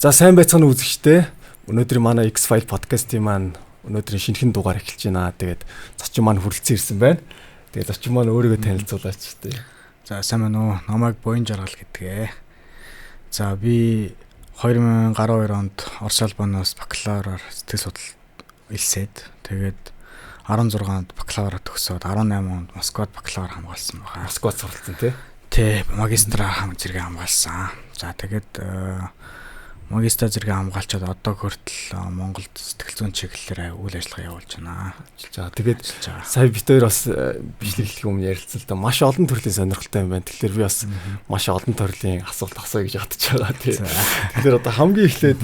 За сайн байцгаана үзэгчдээ. Өнөөдөр манай X-File podcast-ийн маань өнөөдрийн шинэхэн дугаар эхэлж байна. Тэгээд зочин маань хүрэлцэн ирсэн байна. Тэгээд зочин маань өөрийгөө танилцуулаач тээ. За сайн байна уу? Намайг Буян Жаргал гэдгээ. За би 2012 онд Орос улбаноос бакалавраар сэтгэл судлал элсээд тэгээд 16 онд бакалавра төгсөөд 18 онд Москвад бакалавр хамгаалсан байгаа. Москвад суралцсан тий. Тэ магистра зэрэг хамгаалсан. За тэгээд магистра зэрэг хамгаалчаад одоо хүртэл Монголд сэтгэл зүйн чиглэлээр үйл ажиллагаа явуулж байна. За тэгээд сая бид хоёр бас бичлэглэх юм ярилцсан л да. Маш олон төрлийн сонирхолтой юм байна. Тэгэхээр би бас маш олон төрлийн асуулт асууя гэж бодож байгаа тий. Тэгэхээр одоо хамгийн эхлээд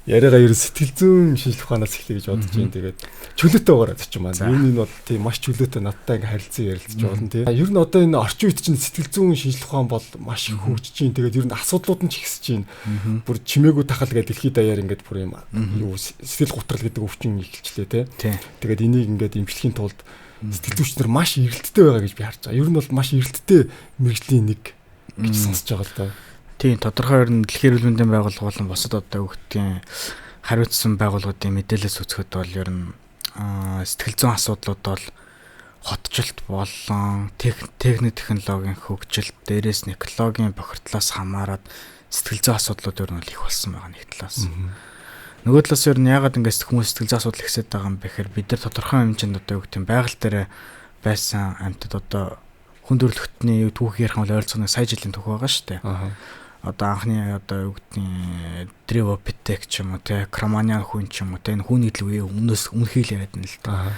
яриагаа ерөн сэтгэл зүйн шинжилгээ ухаанаас эхлэе гэж бодож байна. Тэгээд чөлөөтэй байгаараа зочин маань. Энэ нь бол тий маш чөлөөтэй надтай ингээ харилцан ярилцж болно тий. Ер нь одоо энэ орчин үед чинь сэтгэл зүйн шинжилгээ ухаан бол маш их хөгжиж байна. Тэгээд ер нь асуудлууд нь ч ихсэж байна. Бүр чимээгүй тахал гэдэг дэлхийд даяар ингээд бүр юм юу сэтгэл гутрал гэдэг өвчин эхэлчлээ тий. Тэгээд энийг ингээд эмчлэхийн тулд сэтгэл зүйчнэр маш эрэлттэй байгаа гэж би харж байгаа. Ер нь бол маш эрэлттэй мэрэгжлийн нэг гэж сонсож байгаа л да. Тийм тодорхой ер нь дэлхийн эрүүл мэндийн байгууллага болон бусад одоо өгдгийн хариуцсан байгууллагуудын мэдээлэлс үзэхэд бол ер нь сэтгэл зүйн асуудлууд бол хотчлт болон техник технологийн хөгжилт, дээрээс нь экологийн бохирдлоос хамаарат сэтгэл зүйн асуудлууд ер нь их болсон байгаа нэг талаас. Нөгөө талаас ер нь ягаад ингэж хүмүүс сэтгэл зүйн асуудал ихсээд байгаа юм бэ гэхээр бид нар тодорхой хэмжээнд одоо өгдгийн байгаль дээр байсан амьтад одоо хүн төрөлхтний түүх ярих бол ойролцоогоор сая жилийн түүх байгаа шүү дээ. Одоо анхны одоо өгдгийн Древопитек ч юм уу те Кроманиан хүн ч юм уу те энэ хүн нийтлэг өмнөөс өмнөхийг л яриад байна л да.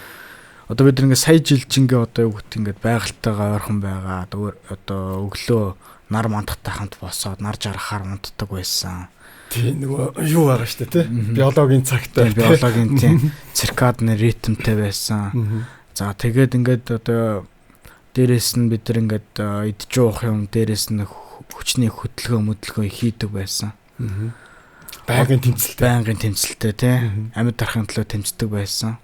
Одоо бид ингээ сая жил чингээ одоо өгд ингээд байгальтайгаа ойрхон байгаа одоо өглөө нар мандахтай хамт босоод нар жаргахаар унтдаг байсан. Тийм нөгөө юу байгаа шүү дээ те биологийн цагтай биологийн тийм циркадны ритмтэй байсан. За тэгээд ингээд одоо дээрээс нь бид нар ингээд идж уух юм дээрээс нь хүчний хөдөлгөөн хийдэг байсан. Байнгын тэмцэлтэй тий амьд дарахын төлөө тэмцдэг байсан.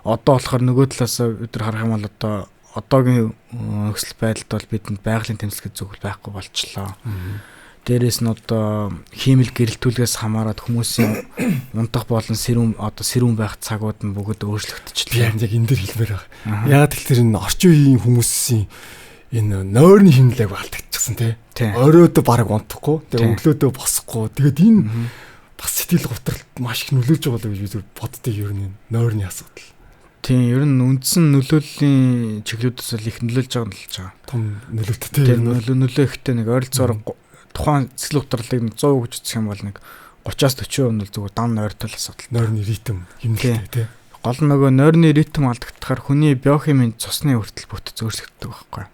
Одоо болохоор нөгөө талаас бид нар харах юм бол одоо одоогийн нөхцөл байдалд бол бидэнд байгалийн тэмцэл гэж зөвхөн байхгүй болчлоо. Дээрээс нь одоо хиймэл гэрэлтүүлгээс хамаарат хүмүүсийн унтах болон сэрүүн байх цагууд нь бүгд өөрчлөгдчихлээ. Яг энэ дэр хэлмээр байгаа. Яагаад тэгэхээр энэ орчин үеийн хүмүүсийн энэ нойрны хэмнэлэг алдагдчихсан тий. Оройдоо бараг унтахгүй, тэгээ өглөөдөө босохгүй. Тэгээд энэ бас сэтгэл готролд маш их нөлөөлж байгаа л гэж би боддог ер нь нойрны асуудал. Тийм ер нь үндсэн нөлөөлийн чиглэлүүдээс л их нөлөөлж байгаа нь л байгаа. Том нөлөөтэй тий. Нөлөө ихтэй нэг ойролцоогоор тухайн сэтгэл готролыг 100% гэж үзэх юм бол нэг 30-аас 40% нь зүгээр дан нойртой асуудал. Нойрны ритм хэмнэлтэй тий. Гол нь нөгөө нойрны ритм алдагдахаар хүний биохимийн цусны хүртэл бүтэц өөрчлөгддөг байхгүй.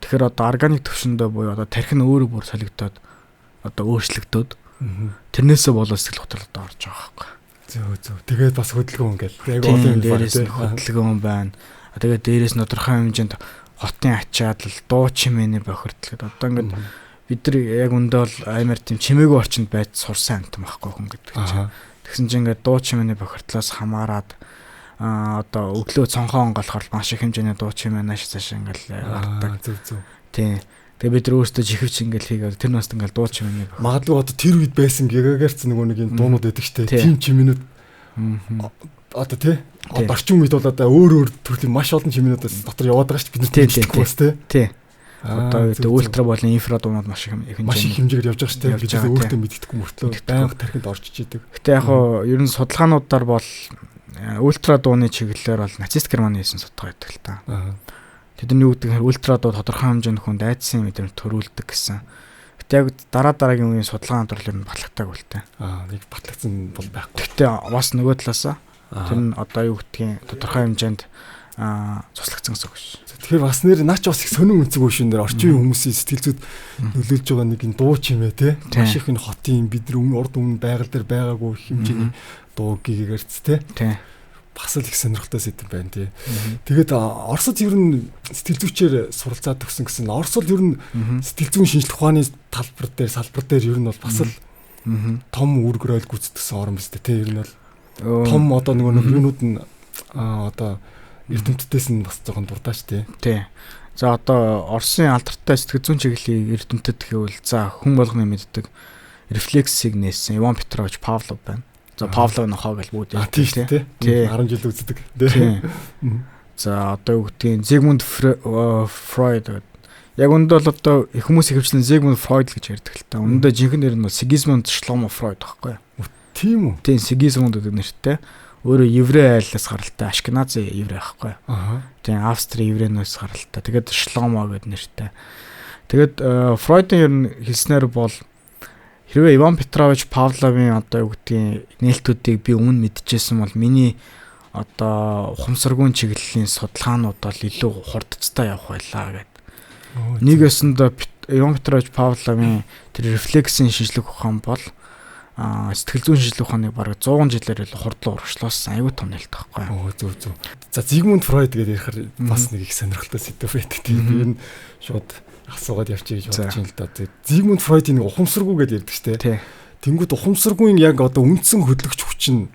Тэгэхээр одоо органик төвшөндөө буюу одоо тархин өөрөө бүр солигдоод одоо өөрчлөгдөд. Тэрнээсээ болоод сэтгэл готролд орж байгаа байхгүй. Зөв. Тэгээд бас хөдөлгөөн ингээл яг олон юм дээрээс нь хөдөлгөөн байна. Тэгээд дээрээс нь тодорхой хэмжээнд хотын ачаалал, дуу чимээний бохирдол гэдэг. Одоо ингээд бид нар яг өндөө бол аймаар тийм чимээгүй орчинд байж сурсан амт байхгүй хүн гэдэг чинь. Тэгсэн чинь ингээд дуу чимээний бохирдлоос хамаарат одоо өглөө цонхоо онголохоор маш их хэмжээний дуу чимээ нааш цааш ингээл гардаг. Зөв. Тийм. Тэгээ бид нар өөрсдөө жихвч ингээл хийгээд тэр нас ингээл дуу чимээний магадгүй одоо тэр үед байсан гигагерц нөгөө нэг юм дуунууд байдаг штэ. Тийм чимээнүүд одоо тий. Одоо орчин үед бол одоо өөр төрлийн маш олон чимээнүүдээс дотор яваад байгаа штэ бид нар мэдчихгүй бас тий. Одоо ультра болон инфра дуунууд маш их хэмжээгээр явж байгаа штэ. Бид нар өөртөө мэддэхгүй мөртлөө байнга тархинд орж ичээдэг. Гэтэ яг хоо ер нь судалгаануудаар бол ультра дууны чиглэлээр бол нацист Германы хийсэн судалгаа байдаг л та. Тэд нар юу гэдэг нь ультра дуу тодорхой хэмжээнд хүнд айдсын мэдрэмж төрүүлдэг гэсэн. Гэтэ яг дараагийн үеийн судалгаанд бол ер нь батлагтаагүй л та. Нэг батлагдсан бол байхгүй. Гэтэ бас нөгөө талаасаа тэр нь одоо юу гэдгийг тодорхой хэмжээнд цуслагдсан гэсэн үг ш. Тэгэхээр бас нэр наач бас их сонин үнцэг үшин дээр орчин үеийн хүмүүсийн сэтгэл зүйд нөлөөлж байгаа нэг энэ дуу чимээ те. Маш их энэ хотын бид нар урд өмнө байгаль дээр байгаагүй хэмжээний дуу гигэрц те. Бас л их сонирхолтой сэдв байна тий. Тэгээд Оросд ер нь сэтгэл зүйчээр суралцаад төгсөн гэсэн. Оросд ер нь сэтгэл зүйн шинжилгээ ухааны салбар дээр ер нь бол бас л том үүргэр ойл гүйцэтгэсэн орн биз дээ тий. Ер нь бол том одоо нөгөө юунууд нь одоо эрдэмтдээс нь бас жоохон дуртаач тий. Тий. За одоо Оросын алдартай сэтгэл зүйн чиглэлийн эрдэмтэд гэвэл за хүн болгоны мэддэг рефлексийг нээсэн Иван Петрович Павлов байна. За Павловын нохоо гэж бүгд ярьдаг тий. 10 жил үздэг. Тий. За одоо юу гэдгийг Зигмунд Фройд. Яг үндэ бол одоо их хүмүүс ихэвчлэн Зигмунд Фройд гэж ярьдаг л та. Үндэ жинхэнэ нэр нь бол Сигизмунд Шломо Фройд байхгүй юу? Тийм үү? Тийм Сигизмунд гэдэг нэртэй. Өөрөө еврей айлаас гаралтай Ашкенази еврей байхгүй юу? Тийм Австри еврейнээс гаралтай. Тэгээд Шломо гэдэг нэртэй. Тэгээд Фройдын ер нь хэлснээр бол хэрвээ Иван Петрович Павловын одоо юу гэдгийг нээлтүүдийг би өмнө мэдчихсэн бол миний одоо ухамсаргүйн чиглэлийн судалгаанууд бол илүү хурдцтай явах байлаа гэдэг. Нэг өсөндөө Иван Петрович Павловын тэр рефлексийн шинжлэх ухаан бол сэтгэл зүйн шинжлэх ухааныг бараг 100 жилээр л хурдлан урагшлуулсан аюу тум нээлт байхгүй. Зөв. За Зигмунд Фройд гэдэг ярихаар бас нэг их сонирхолтой сэдв байдаг. Тийм би энэ шууд асуугаад явчих гэж бодож байна л да. Зигмунд Фройдын ухамсаргүй гэдэг ярьдаг штэ. Тэнгүүд ухамсаргүйн яг одоо үндсэн хөдөлгөч хүч нь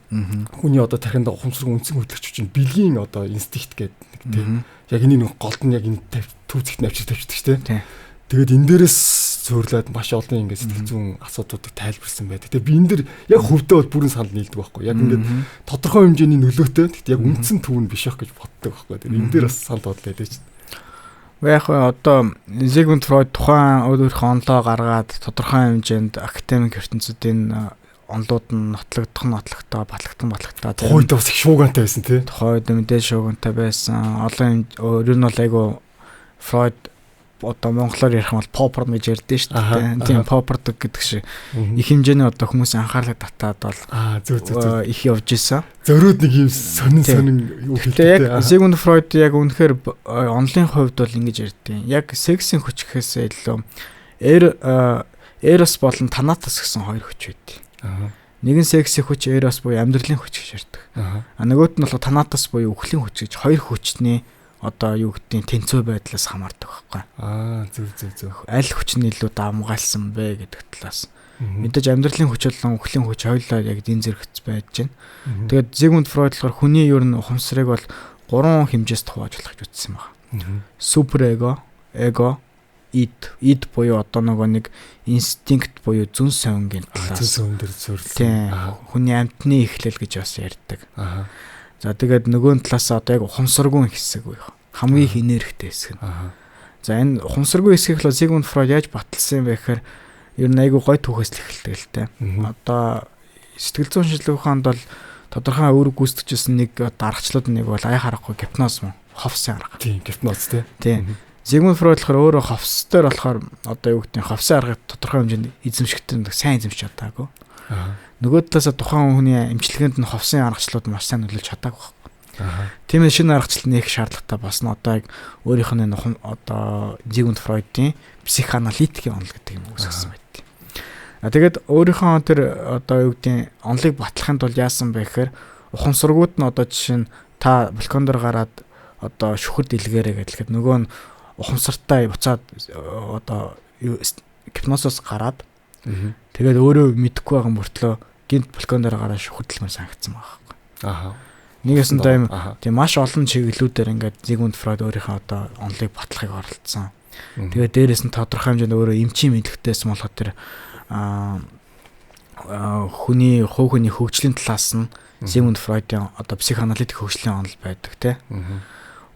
хүний одоо тархинд ухамсаргүй үндсэн хөдөлгөч хүч нь бэлгийн одоо инстинкт гэдэг нэг тийм. Яг энэ нэг голд нь яг энэ түүцэгт навчир тавьчихдаг штэ. Тэгээд энэ дээрээс цөөрлөөд маш олон ингээд сэтгэл зүйн асуудлуудыг тайлбарсан байдаг. Тэгээд би энэ дэр яг хөвдөө бол бүрэн санал нийлдэг байхгүй. Яг ингээд тодорхой хэмжээний нөлөөтэй. Тэгэхдээ яг үндсэн төв нь биш байх гэж боддог байхгүй. Тэгээд энэ дээр бас санал бодлоо лээ чинь. Яг одоо Зигмунд Фройд тухайн өөрийнхөө онлоо гаргаад тодорхой хэмжээнд академик ертөнцийн онлууд нь нотлогдох батлагтаа тухайд бас их шуугантай байсан тий. Тухайд мэдээж шуугантай байсан. Одоо ер нь бол айгу Фройд одоо монголоор ярих юм бол попорн гэж ярьдэн шүү дээ. Тийм попордог гэдэг шиг их хэмжээний одоо хүмүүсийн анхаарлыг татаад бол зөв их явж исэн. Зөрүүд нэг юм сонин юу хэлдэг. Яг Зигмунд Фройд яг үнэхээр онлын хувьд бол ингэж ярьдیں۔ Яг сексийн хүч гэхээсээ илүү эрос болон танатос гэсэн хоёр хүч байдаг. Нэг нь сексийн хүч, эрос буюу амьдралын хүч гэж ярьдаг. Нөгөөт нь бол танатос буюу үхлийн хүч гэж хоёр хүчний одоо юу гэдгийг тэнцүү байдлаас хамаардаг байхгүй. Зөв. Аль хүч нь илүү давмгайлсан бэ гэдэг талаас. Мэдээж амьдралын хүч болон үхлийн хүч хоёулаа яг дин зэрэгц байж байна. Тэгээд Зигмунд Фройд болохоор хүний ер нь ухамсарыг бол 3 хэмжээс хувааж болох гэж үзсэн байна. Супер эго, ид буюу одоо нөгөө нэг инстинкт буюу зүн совингийн талаас. Зүн совин дээр зөвлөлт. Хүний амьтны эхлэл гэж бас ярьдаг. За тэгээд нөгөө талаас одоо яг ухамсаргүй хэсэг үе. Хамгийн их энергитэй хэсэг нь. За энэ ухамсаргүй хэсгийг л Зигмунд Фройд яаж баталсан юм бэ гэхээр ер нь айгүй гой түүхээс л эхэлдэг л те. Одоо сэтгэл зүйн шинжилгээ ухаанд бол тодорхой үүрэг гүйцэтгэжсэн нэг даргачлууд нэг бол ая харахгүй гипноз мөн ховсын арга. Тийм гипноз те. Тийм. Зигмунд Фройд болохоор өөрөө ховс дээр болохоор одоо юу гэдэг нь ховсын аргыг тодорхой хэмжээнд эзэмшихтэй сайн эзэмшиж чадаагүй. Нөгөө талаас тухайн хүний эмчилгээнд нь ховсын аргачлууд маш сайн нөлөөлж чадаагүй байна. Тийм ээ шинэ аргачлал нээх шаардлагатай бас нь одоо яг өөрийнх нь одоо Зигмунд Фройдын психоаналитикийн онол гэдэг юм үүсгэсэн байдаг. Тэгээд өөрийнхөө тэр одоо юу гэдэг онолыг батлахын тулд яасан бэ гэхээр ухамсаргууд нь одоо жишээ нь та балкон дээр гараад одоо шүхэр дэлгээрээ гэхэд нөгөө нь ухамсартай буцаад одоо гипнозоос гараад тэгээд өөрөө мэдэхгүй байгаа мөртлөө гинт балкон дээр гараад шүхэрдлэмээр санагдсан байгаа байхгүй. Нэгэсэндээ юм тийм маш олон чиглэлүүдээр ингээд Зигмунд Фройд өөрийнхөө одоо онолыг батлахыг оролдсон. Тэгээд дээрээс нь тодорхой хэмжээнд өөрөө эмчийн мэдлэгтэйс болохоор тэр хүний хөгжлийн талаас нь Зигмунд Фройдын одоо психоаналитик хөгжлийн онол байдаг тий.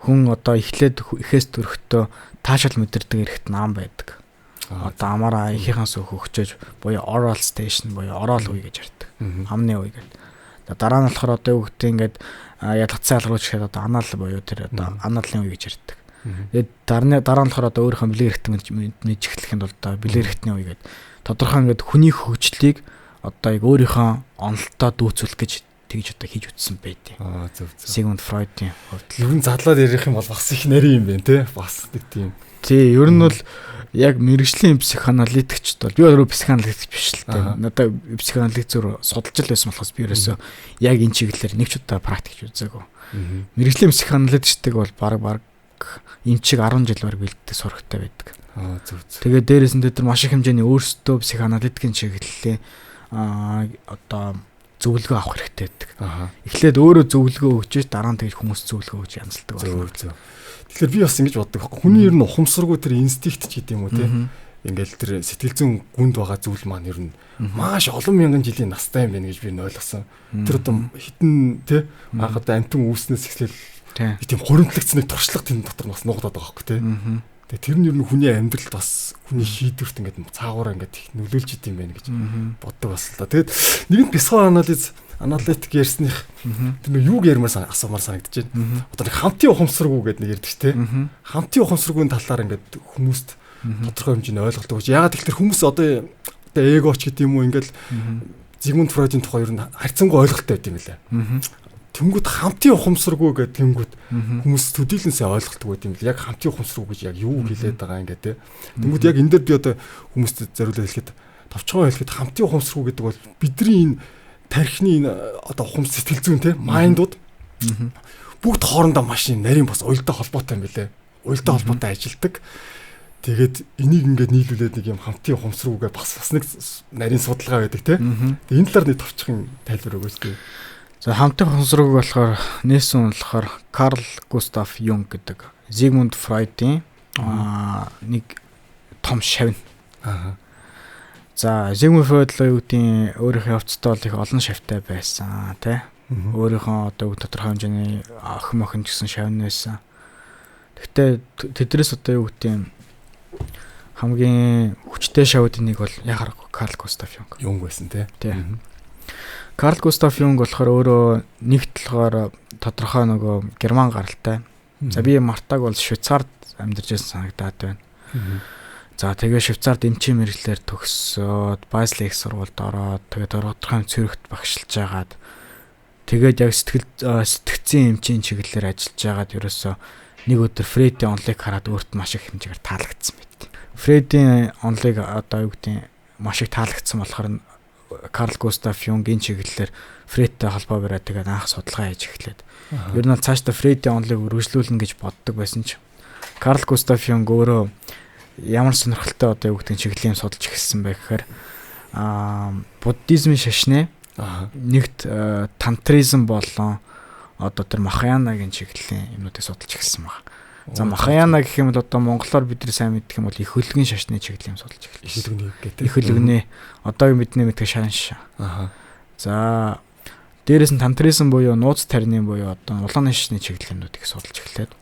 Хүн одоо эхээс төрөхдөө таашаал мэдэрдэг эрэхт нам байдаг. Одоо амаараа ихийнхээс хөгжөөж буюу oral station буюу орол үе гэж ярьдаг. Амны үе гэдэг. Дараа нь болохоор одоо юу гэдэг ингээд ялгцсан ялгаруулж ихэд одоо анаал буюу тэр одоо анаалын үе гэж ярьдаг. Тэгээд дараа нь болохоор одоо өөрийнхөө бэлэг эрхтэн мэдж эхлэхэд бол одоо бэлэг эрхтний үе гэдэг. Тодорхой ингээд хүний хөгжлийг одоо яг өөрийнхөө онолтой дүүцүүлэх гэж тэгж одоо хийж үтсэн байдیں۔ Зөв. Зигмунд Фройдын хувьд ер нь задлаад ярих юм бол бас их нарийн юм байна те. Бас нэг тийм. Тий, ер нь бол яг мэрэгжлийн психоаналитикчд бол би өөрөө психоаналитик биш л те. Надад психоаналитик зөр судалж л байсан болохоос би ерөөсөө яг энэ чиглэлээр нэг ч удаа практикч үзээгүй. Мэрэгжлийн психоаналитикчдыг бол баг энэ чиг 10 жил бараг бэлддэг сурагтай байдаг. Зөв. Тэгээд дээрээс нь тэр маш их хэмжээний өөрсдөө психоаналитикийн чиглэлээ одоо зөвлөгөө авах хэрэгтэй байдаг. Эхлээд өөрөө зөвлөгөө өгч дараа нь тэгж хүмүүс зөвлөгөө өгч янзалдаг байна. Зөв. Тэгэхээр би бас ингэж боддог байхгүй. Хүний ер нь ухамсаргүй тэр инстинкт ч гэдэг юм уу те. ингээл тэр сэтгэл зүйн гүнд байгаа зүйл маань ер нь маш олон мянган жилийн настай юм байна гэж би ойлгосон. Тэр одоо хитэн тий анх одоо амтэн үүснээс эхлээл тийм хуримтлагдсан нэг туршлага тийм дотор бас нуугдаад байгаа хөөхгүй тий. Тэгээ тэр нь ер нь хүний амьдралд бас хүний шийдвэрт ингээд цаагаараа ингээд их нөлөөлж идэм байх гэж боддог бас л да. Тэгээд нэгэн бясалгал аналитик ярьсных тэр нэг юуг ярмаар асуумаар санагдаж байна. Одоо нэг хамтын ухамсаргүй гэдэг нэг ярьдаг тий. Хамтын ухамсаргүйн талаар ингээд хүмүүст тодорхой хэмжээний ойлголт өгч. Ягаад гэвэл хүмүүс одоо эгоч гэдэг юм уу ингээд Зигмунд Фройдын тухай ер нь харьцангуй ойлголттой байт юм лээ. Тэнгүүд хамтын ухамсаргүй гэдэг тэнгүүд хүмүүс төдийлөнсөө ойлголтгүй байт юм л. Яг хамтын ухамсаргүй гэж яг юу хэлээд байгаа ингээд тий. Тэнгүүд яг энэ дээр би одоо хүмүүст зориулаад хэлэхэд товчхон хэлэхэд хамтын ухамсаргүй гэдэг бол бидний энэ тархины энэ одоо ухамс сэтгэл зүйн тий майндууд бүгд хоорондоо маш нарийн бас уялдаа холбоотой юм билээ. Уялдаа холбоотой ажилдаг. Тэгээд энийг ингээд нийлүүлээд нэг юм хамтын ухамсаргүйгээ бас нэг нарийн судалгаа байдаг тий. Тэгээд энэ талаар нэг товчхон тайлбар өгөөч тий. За хамтын ухамсаргүйг болохоор нээсэн болохоор Карл Густав Юнг гэдэг Зигмунд Фройдын нэг том шавь. За Зигмунд Фройд л юу гэдэг өөрийнхөө явцтай бол их олон шавьтай байсан тий. Өөрийнхөө одоо тодорхой хэмжээний охин гэсэн шавь байсан. Гэхдээ тэдрээс одоо юу гэдэг хамгийн хүчтэй шавуудын нэг бол яхаарахгүй Карл Густав Юнг байсан тий. Карл Густав Юнг болохоор өөрөө нэг талаар тодорхой нөгөө герман гаралтай. За би Мартаг бол Швейцарт амьдарч байсан санагдаад байна. За тэгээ Швейцарт эмчийн мэргэжлэр төгсөөд Базелийн их сургуульд ороод тэгээ тодорхой Цюрихт багшилж агаад тэгээд яг сэтгцийн эмчийн чиглэлээр ажиллаж агаад ерөөсөө нэг өдөр Фредийн онлыг хараад өөрт маш их хэмжээгээр таалагдсан байт. Фредийн онлыг одоо юу гэдэг маш их таалагдсан болохоор Карл Густав Юнгийн чиглэлээр Фредтэй холбоо бариад тэгээд анх судалгаа хийж эхлээд. Ер нь цаашдаа Фредийн онлыг үргэлжлүүлнэ гэж боддог байсан ч Карл Густав Юнг өөрөө ямар сонирхолтой одоо юу гэдэг чиглэлийн судалж эхэлсэн бэ гэхээр буддизмын шашны нэгт тантризм болон одоо тэр Махаянагийн чиглэлийн юмнуудыг судалж эхэлсэн байна. За Махаяна гэх юм бол одоо монголоор бид нар сайн мэддэг юм бол их хөлгийн шашны чиглэлийн судалж эхэлсэн. Их хөлгөний одоогийн бидний мэддэг шанш. За дээрээс нь тантризм буюу нууц тарины буюу одоо улааны шашны чиглэлнүүдийг судалж эхлээд.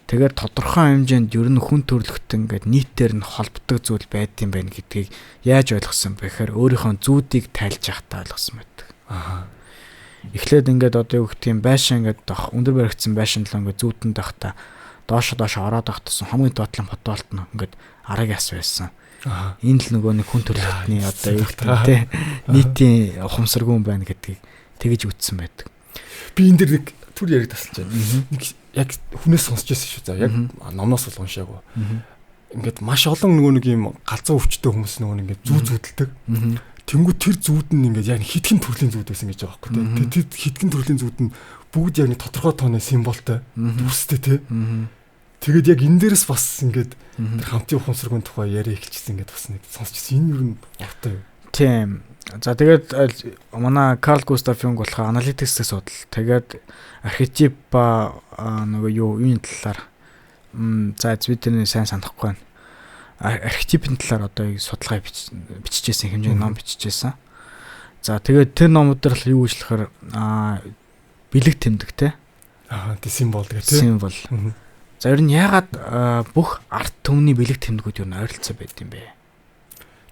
Тэгээд тодорхой хэмжээнд ер нь хүн төрөлхтөн ингээд нийтээр нь холбдог зүйл байдсан байх гэдгийг яаж ойлгосон бэ гэхээр өөрийнхөө зүүдийг тайлж явахдаа ойлгосон байдаг. Эхлээд ингээд одоо юу гэх юм байшин ингээд өндөр баригдсан байшин л ингээд зүүдэнд байхдаа доош ороод байхдаа хамгийн доотлон фотоолт нь ингээд араг яс байсан. Энэ л нөгөө нэг хүн төрөлхтний одоо юу гэх юм те нийтийн ухамсаргүй юм байна гэдгийг тэгэж үтсэн байдаг. Би энэ дэр нэг түр яриг тасалж байна. Нэг яг хүнээс сонсч байсан шүү. За яг номноос бол уншаагүй. Ингээд маш олон нөгөө нэг юм галзуу өвчтөе хүмүүс нөгөө ингээд зүүдэлдэг. Тэнгүү тэр зүүд нь ингээд яг хитгэн төрлийн зүүд байсан гэж байгаа байхгүй тий. Тэр хитгэн төрлийн зүүд нь бүгд яг нэг тодорхой тооны символтой төстэй тий. Тэгээд яг энэ дээрээс бас ингээд тэр хамтын ухамсаргын тухай яриа эхэлчихсэн ингээд бас нэг сонсчихсан. Энэ юу нэртэй юу? Тийм. За тэгээд манай Карл Густав Юнг болохоор аналитиксээ судал. Тэгээд архетип ба нөгөө юу энэ талаар за Твиттерний сайн санахгүй байна. Архетипийн талаар одоо судалгаа бичижсэн хэмжээний ном бичижсэн. За тэгээд тэр номууд дээр юу гэж болохоор бэлэг тэмдэг те. Тэг символ гэх те. Символ. За ер нь ягаад бүх арт түмний бэлэг тэмдгүүд ер нь ойролцоо байд юм бэ?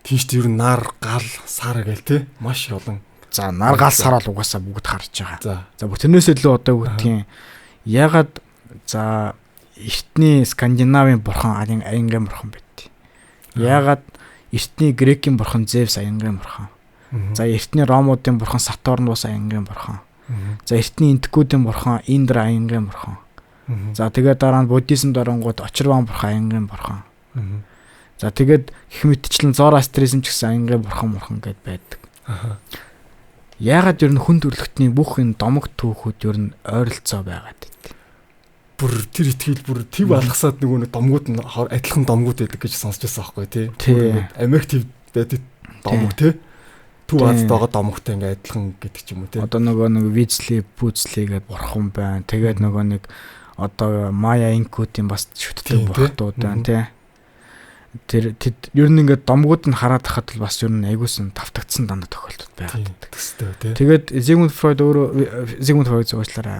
Тийш тэр нар гал сар гээл те. Маш олон. За нар гал сар бол угаасаа бүгд харж байгаа. За бүр тэрнээс илүү одоо үгдгийн ягаад за эртний Скандинавын бурхан Аянгийн бурхан байд. Ягаад эртний Грекийн бурхан Зевс Аянгийн бурхан. За эртний Ромуудын бурхан Сатурн бас Аянгийн бурхан. За эртний Инкуудын бурхан Индра Аянгийн бурхан. За тэгээд дараа нь буддизм дарангууд Очирван бурхан Аянгийн бурхан. За тэгээд гэх мэтчлэн Зороастризм ч гэсэн Аянгийн бурхан гэд байдаг. Ягаад ер нь хүн төрлөختний бүх энэ домог түүхүүд ер нь ойролцоо байгаад байд. Бүр тэр итгэл бүр төв алгасаад нөгөө нэг домгууд нь адилхан домгууд байдаг гэж сонсч байсан байхгүй тий. Америк төв байдаг домог тий. Төв Азад байгаа домогтой ингээ адилхан гэдэг ч юм уу тий. Одоо нөгөө нэг Визли, Пүзли гэдэг бурхан байна. Тэгээд нөгөө нэг одоо Майя инкуудын бас шүтдэг бурхтууд байна тий. Тэр ер нь ингээд домгууд нь хараад хахад л бас ер нь айгуусан тавтагдсан дандаа тохиолдод байгаад. Тэгээд Sigmund Freud зөөчлөөрэ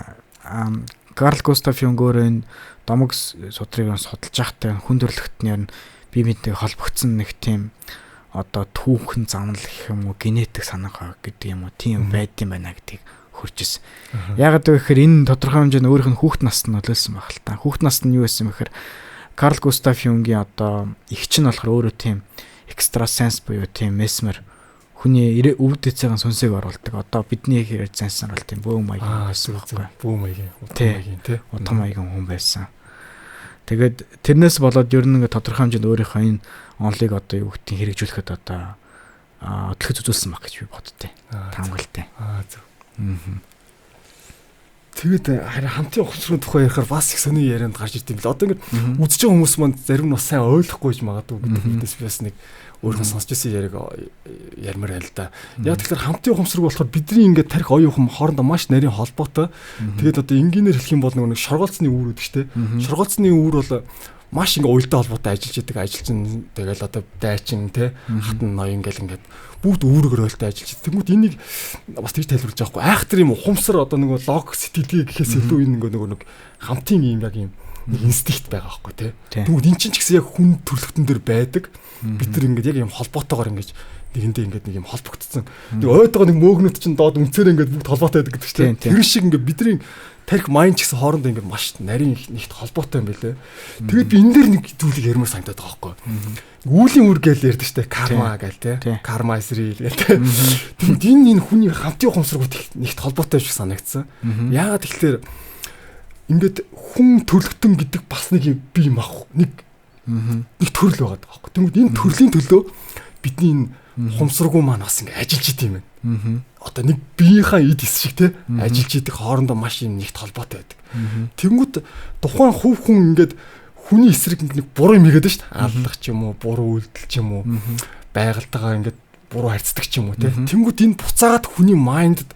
Carl Gustav Jung өөрөө домог судрыг судалж байхдаа хүн төрөлхтний ер нь бие биентэй холбогдсон нэг тийм одоо түүхэн замнал гэх юм уу генетик санаа гэдэг юм уу тийм байд юм байна гэдгийг хуржсэн. Ягаад гэвэл энэ тодорхой хэмжээнд өөрийнх нь хүүхэд наст нь нөлөөлсөн байх л та. Хүүхэд наст нь юу байсан бэхээр Карл Густав Юнгийн одоо эгч нь болохоор өөрөө тийм экстрасенс буюу тийм месмер хүний өвд эцэгэн сүнсийг оруулдаг. Одоо бидний хэрэг занснаар бол тийм бөө маягийн байсан байхгүй. Бөө маягийн, утга маягийн хүн байсан. Тэгээд тэрнээс болоод ер нь тодорхой хэмжээнд өөрийнхөө энэ онлыг одоо юу гэдгийг хэрэгжүүлэхэд одоо өтлөхөд үзүүлсэн баг гэж би боддتي. Таамаглалтай. Зөв. Тэгээд харин хамтын ухамсарын тухай ярихаар бас их сони ярианд гарч ирд юм л. Одоо ингээд үзэж байгаа хүмүүс манд зарим нь бас сайн ойлгохгүй ч магадгүй гэдэг үгдээс би бас нэг өөрийнхөө сонсч ирсэн яриг ярмаар байл та. Яг тэгэхээр хамтын ухамсарыг болохоор бидний ингээд тарих оюун ухам хоорондоо маш нарийн холбоотой. Тэгээд одоо энгийнээр хэлэх юм бол нэг шоргоолцны үүр гэдэг чинь тэ. Шоргоолцны үүр бол маш ингээ уялдаа холбоотой ажиллаж идэг ажилчин тэгэл одоо дайчин те хатан ноён гэл ингээд бүгд үүргээр ойлтой ажиллаж идэг. Тэнгүүд энийг бас тэгж тайлбарлаж байгаа хгүй. Айхтар юм ухамсар одоо нэг лог сэтгэлгээ гэхээс илүү энэ нэг хамтын юм яг юм нэг инстинкт байгаа хгүй те. Тэнгүүд эн чинь ч гэсэн яг хүн төрөлхтөн дээр байдаг. Бид нар ингээд яг юм холбоотойгоор ингээд нэгэндээ ингээд нэг юм холбогдсон. Нэг ойдогоо нэг мөөгнөт чинь доод үнцээр ингээд бүгд холбоотой байдаг гэдэг чинь. Тэр шиг ингээд бидний тарих майнд ч гэсэн хоорондоо ингээд маш нарийн нэгт холбоотой юм байлээ. Тэгээд би энэ дээр нэг зүйлийг ярмаар санагдаад байгаа байхгүй. Үүлийн үр гээл ярьдаг штэ карма гээл те. Карма эсрэл гээл те. Тэгвэл энэ хүний хамтын ухамсаргууд нэгт холбоотой шиг санагдсан. Яагаад тэгэхээр ингээд хүн төрөлхтөн гэдэг бас нэг бие юм ахгүй. Нэг төрөл байгаа байхгүй. Тэгвэл энэ төрлийн төлөө бидний энэ ухамсаргуу маань бас ингээд ажиллаж идэм юм. Одоо нэг биеийнхаа эд эс шиг те ажиллаж идэг хоорондоо маш юм нэгт холбоотой байдаг. Тэнгүүд тухайн хувь хүн ингээд хүний эсрэг нэг буруу юм хийгээд шүү дээ. Аллах ч юм уу, буруу үйлдэл ч юм уу, байгальтайгаа ингээд буруу харьцдаг ч юм уу те. Тэнгүүд энэ буцаагаад хүний майндд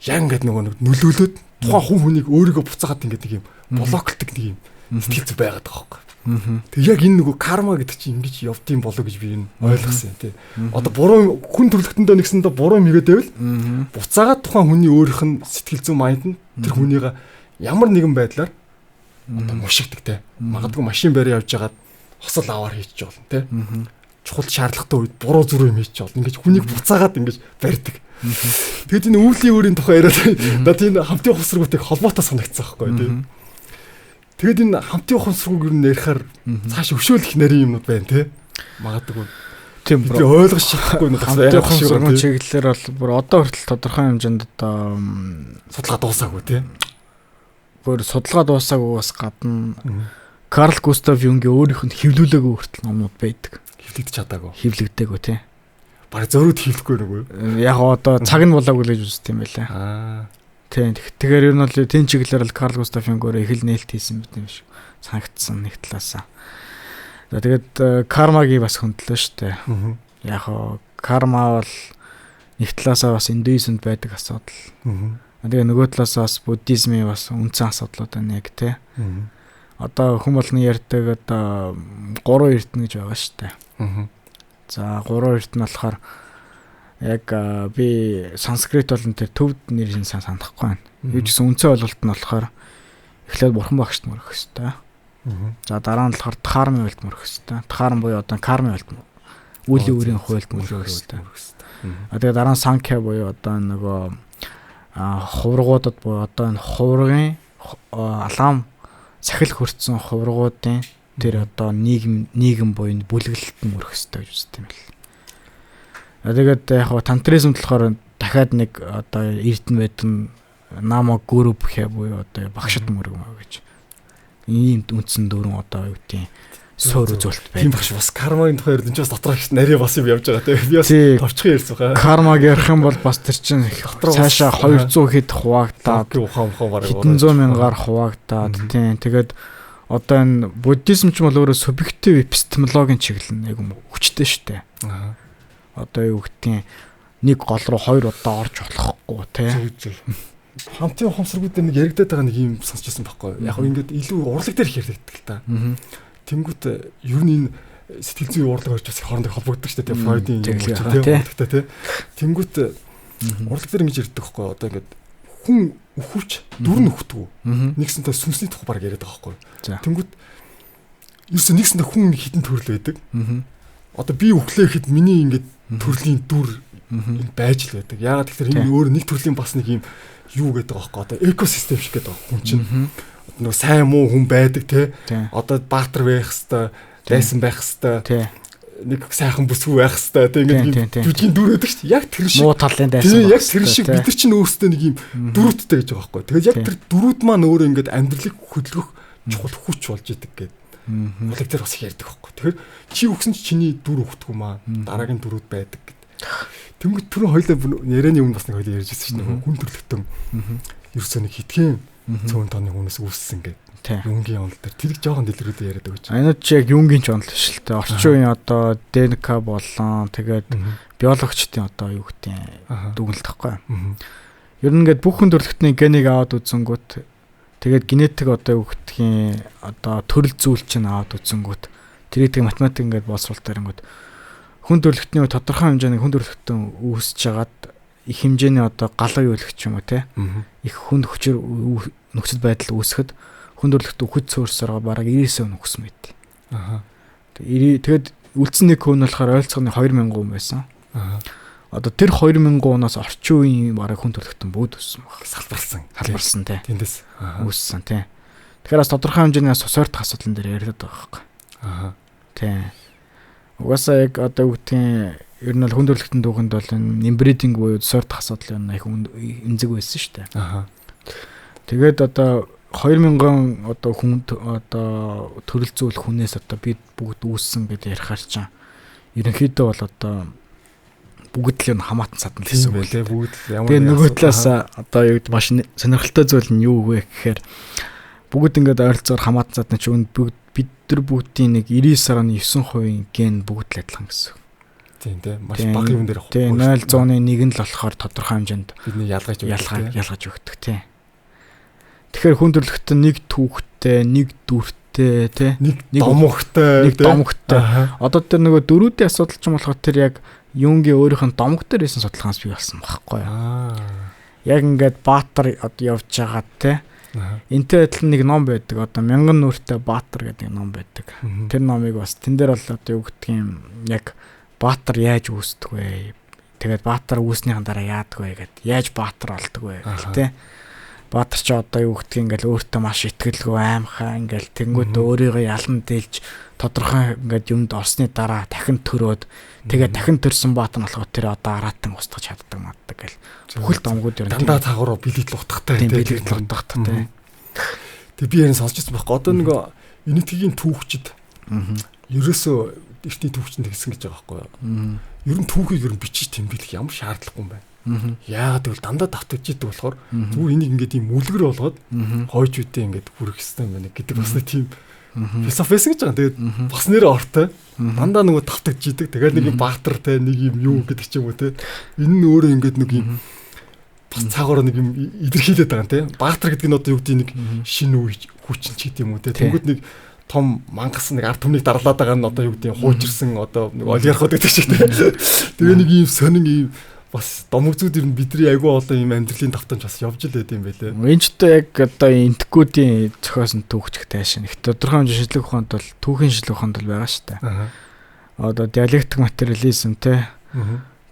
яг ингээд нэг нөлөөлөд тухайн хүн хүнийг өөрийгөө буцаагаад ингээд нэг юм блоклдог нэг юм сэтгэл зүй байгаад байгаа байхгүй. Тэг яг энэ нөгөө карма гэдэг чинь ингэж явдсан болоо гэж би энэ ойлгосон тий. Одоо буруу хүн төрөлхтөндөө нэгсэндээ буруу юм хийгээд байвал буцаагаад тухайн хүний өөрийнх нь сэтгэл зүйн майнд нь тэр хүнийг ямар нэгэн байдлаар одоо мушигдаг тий. Магадгүй машин барь явж байгаад хосол аваар хийчих болно тий. Чухал шаардлагатай үед буруу зүрх юм хийчих болно. Ингэж хүнийг буцаагаад ингэж барьдаг. Тэгэд энэ өвлийн өөрийн тухай яриад надад энэ хамтын ухамсаргуудыг холбоотой санагдсан байхгүй тий. Тэгэд энэ хамтын ухамсаргууг юу нэрхээр цааш өшөөлөх нарийн юмнууд байна те. Магадгүй. Тийм би ойлгож чадахгүй нэг хамтын ухамсаргууны чиглэлээр бол бүр одоо хүртэл тодорхой хэмжээнд одоо судалгаа дуусаагүй те. Бүр судалгаа дуусаагүйгээс гадна Карл Густав Юнгийн өөрийнх нь хэвлүүлээгүй хүртэл номнууд байдаг. Хэвлэгдэж чадаагүй. Хэвлэгдээгүй те. Бараг зөрүүд хийхгүй нэг үү? Яг одоо цаг нь болоогүй л гэж үздэг юм байлаа. Тийм. Тэгэхээр ер нь бол тэн чиглэлээр л Карл Густав Юнг өөрөө их л нээлт хийсэн мэт юм шиг санагдсан нэг талаасаа. За тэгээд кармагийг бас хөндлөө штэ. Яг хоо карма бол нэг талаасаа бас индуизмд байдаг асуудал. Тэгээ нөгөө талаасаа бас буддизмын бас үндсэн асуудлууд байна яг тий. Одоо хүн болгоны ярьдаг одоо 3 эрдэнэ гэж байгаа штэ. За 3 эрдэнэ болохоор яг би санскрит болон тэр төвд нэрийг санахгүй байна. Юу ч гэсэн үндсэн ойлголт нь болохоор эхлээд бурхан багшд мөрөх хэвээр. За дараа нь болохоор дхармын уйлд мөрөх хэвээр. Дхарм буюу одоо кармын уйлд үлийн үрийн хуйлд мөрөх хэвээр. Тэгээ дараа нь санкя буюу одоо нөгөө хуврагуудад буюу одоо энэ хуврагын алам сахил хөрцсөн хуврагуудын тэр одоо нийгэм буюу бүлэглэлт мөрөх хэвээр гэж үздэг юм байна. Тэгээд яг хаа тантризм болохоор дахиад нэг одоо эрдэнэ байдаг нама гүрү бхэ буюу одоо багшд мөргөө гэж. Ийм үндсэн дөрвөн одоо юу гэдэг суур үзүүлэлт байдаг. Тийм багш бас кармагийн тухай ярдэн ч бас дотроо их нарийн бас юм явж байгаа тийм. Би бас товчхон ярьсан байгаа. Кармаг ярих юм бол бас тэр чинь цаашаа 200 хэд хуваагдаад хэдэн зуун мянгаар хуваагдаад тийм. Тэгээд одоо энэ буддизм ч бол өөрөө субъектив эпистемологийн чиглэл нэг юм хүчтэй шүү дээ. Одоо юу гэдгийг нэг гол руу 2 удаа орж болохгүй тий. Хамтын ухамсаргуудад нэг яригадаад байгаа нэг юм сонсчихсан байхгүй. Яг нь ингээд илүү урлаг дээр их ярьдаг л та. Тэнгүүт ер нь энэ сэтгэл зүйн урлаг орж бас хоорондоо холбогддог шүү дээ. Фройдын юм чинь уурлагтай тий. Тэнгүүт урлаг дээр ингэж ярьдаг байхгүй одоо ингээд хүн өхөвч дүр нөхдөг. Нэгсэнтэй сүнсний тухай баг яриад байгаа байхгүй. Тэнгүүт ерөөсөө нэгсэндээ хүн хитэн төрөл байдаг. Одоо би өглөө ихэд миний ингээд төрлийн дүр энэ байж л байдаг. Яагаад гэхээр энэ өөр нэг төрлийн бас нэг юм юу гэдэг байгаа байхгүй. Одоо экосистем шиг гэдэг байгаа хүн чинь. Нөгөө сайн муу хүн байдаг те. Одоо баатар байх хэвээр, дайсан байх хэвээр. Нэг сайхан бүсгүй байх хэвээр те. Ингээд жүжигний дүр өгдөг шүү дээ. Яг тэр шиг. Муу талын дайсан. Яг тэр шиг бид нар чинь өөрсдөө нэг юм дүрүүдтэй гэж байгаа байхгүй. Тэгээд яг тэр дүрүүд маань өөрөө ингээд амьдралыг хөдөлгөх чухал хүч болж идэг гэдэг. Урлаг дээр бас ярьдаг байхгүй. Тэгэхээр чи өгсөн чи чиний дүр өгдөг юм аа. Дараагийн дүрүүд байдаг гэдэг. Тэнгүүд түрүү хоёлаа ярианы өмнө бас нэг хоёлаа ярьж байсан шүү дээ. Хүн төрлөختөн ерөөсөө нэг хитгэн цөөн тооны хүнээс үүссэн гэдэг. Юнгийн онол дээр тэр жоохон дэлгэрүүлээд яриад өгч. Энэ ч яг юнгийн ч онол шүү дээ. Орчин үеийн одоо ДНК болон тэгээд биологчдын одоо юу гэдэг дүгнэлт тахгүй. Ер нь ингээд бүх хүн төрлөختний генийг аваад үзэнгүүт тэгээд генетик одоо юу гэдгийг одоо төрөл зүйл чинь аваад үзэнгүүт тэрийг математик ингээд боловсруулалтаар ингээд хүн төрлөختний тодорхой хэмжээний хүн төрлөختөн үүсэж хагаад их хэмжээний одоо галуу юу гэх юм уу те их хүнд хүчээр нөхцөл байдал үүсгэхэд хүн төрлөخت үхэж цөөрсөөр бараг 99% нөхсөн байт. Тэгээд үлдсэн нэг хүн болохоор ойролцоогны 2000 хүн байсан. Одоо тэр 2000 хүнээс орчин үеийн бараг хүн төрлөختөн бүгд өссөн баг. Салбарсан те. Тэндээс үүссэн те. Тэгэхээр бас тодорхой хэмжээний сосорт асуудлын дээр яриад байгаа байхгүй. Тий. Угаасаа яг одоо үгтийн ер нь хүн төрлөختөнд түүхэнд бол энэ имбридинг буюу сорт асуудал нь их эмзэг байсан шүү дээ. Тэгээд одоо 2000 одоо хүн одоо төрөл зүйл хүнээс одоо бид бүгд үүссэн гэдээ ярихаар чинь ерөнхийдөө бол одоо бүгд л хамаатан садан гэсэн үг тийм бүгд ямар тэгээд нөгөө талаас одоо юу гэдэг маш сонирхолтой зүйл нь юу вэ гэхээр бүгд ингээд ойролцоогоор хамаатан садан ч бид нар бүгдийн нэг 99.9% ген бүгд л адилхан гэсэн. Тийм тийм маш бага юм дээр авах. Тийм 0.1 л болохоор тодорхой хэмжээнд бидний ялгаж өгдөг тийм. Тэгэхээр хүн төрлөختөнд нэг түүхтэй, нэг дүртэй тий нэг домогтой. Одоо тэр нөгөө дөрүүдийн асуудал ч юм болохоор тэр яг юунгийн өөрийнх нь домог дээр байсан судалгаанаас бий болсон байхгүй юу. Яг ингээд Баатар одоо явж байгаа тий. Энтэй адилхан нэг ном байдаг. Одоо 1000 нүртэй Баатар гэдэг ном байдаг. Тэр номыг бас тэн дээр бол одоо юу гэдэг юм яг Баатар яаж үүсдэг вэ? Тэгээд Баатар үүснийхэн дараа яадаг вэ гэд яаж Баатар болдог вэ тий. Баатар ч одоо юу гэдгийг ингээл өөртөө маш ихтгэлгүй аимхаа ингээл тэнгууд өөрийгөө ялан дийлж тодорхой ингээд юмд орсны дараа дахин төрөөд тэгээ дахин төрсэн Баатар нь болохоор тэр одоо араатан устгах чаддаг маддаг гэл бүхэл домгууд ер нь дандаа таагаараа билетэл утгатай тий. Тэг би ярин сонсч байсан байхгүй одоо нөгөө энэтхгийн түүхчд ерөөсөө эртний түүхчэнд тэгсэн гэж байгаа байхгүй юу. Ер нь түүхийг ер нь бичиж тэмдэглэх ямар шаардлагагүй юм байна. Яагаад гэвэл дандаа давтагдж идэг болохоор зүгээр энийг ингээд ийм үлгэр болгоод хойж үдээ ингээд хүрэх хэрэгтэй юм байна гэдэг бас нэг тийм философи гэсэн гэж байгаа. Тэгээд бас нэр ортой дандаа нөгөө давтагдж идэг. Тэгээд нэг юм Баатар те нэг юм юу гэдэг ч юм уу те. Энэ нь өөрөө ингээд нэг юм бас цаагаар нэг юм илэрхийлээд байгаа те. Баатар гэдэг нь одоо юу гэдэг нэг шинэ үе хүчин ч гэдэг юм уу те. Тэнгүүд нэг том мангас нэг ард түмнийг дарлаад байгаа нь одоо юу гэдэг хуучирсан одоо нэг олигархууд гэдэг шиг те. Тэгээ нэг юм сонин юм бас домог зүүд ер нь бидний айгүй одоо юм амьдралын давтамж бас явж л байд юм байлээ. Энэчтэй яг одоо энтгүүдийн зохиосон түүхчих таашин. Их тодорхой хэмжээ шинжлэх ухаанд бол түүхийн шинжлэх ухаанд бол байгаа шүү дээ. Одоо диалектик материализм те.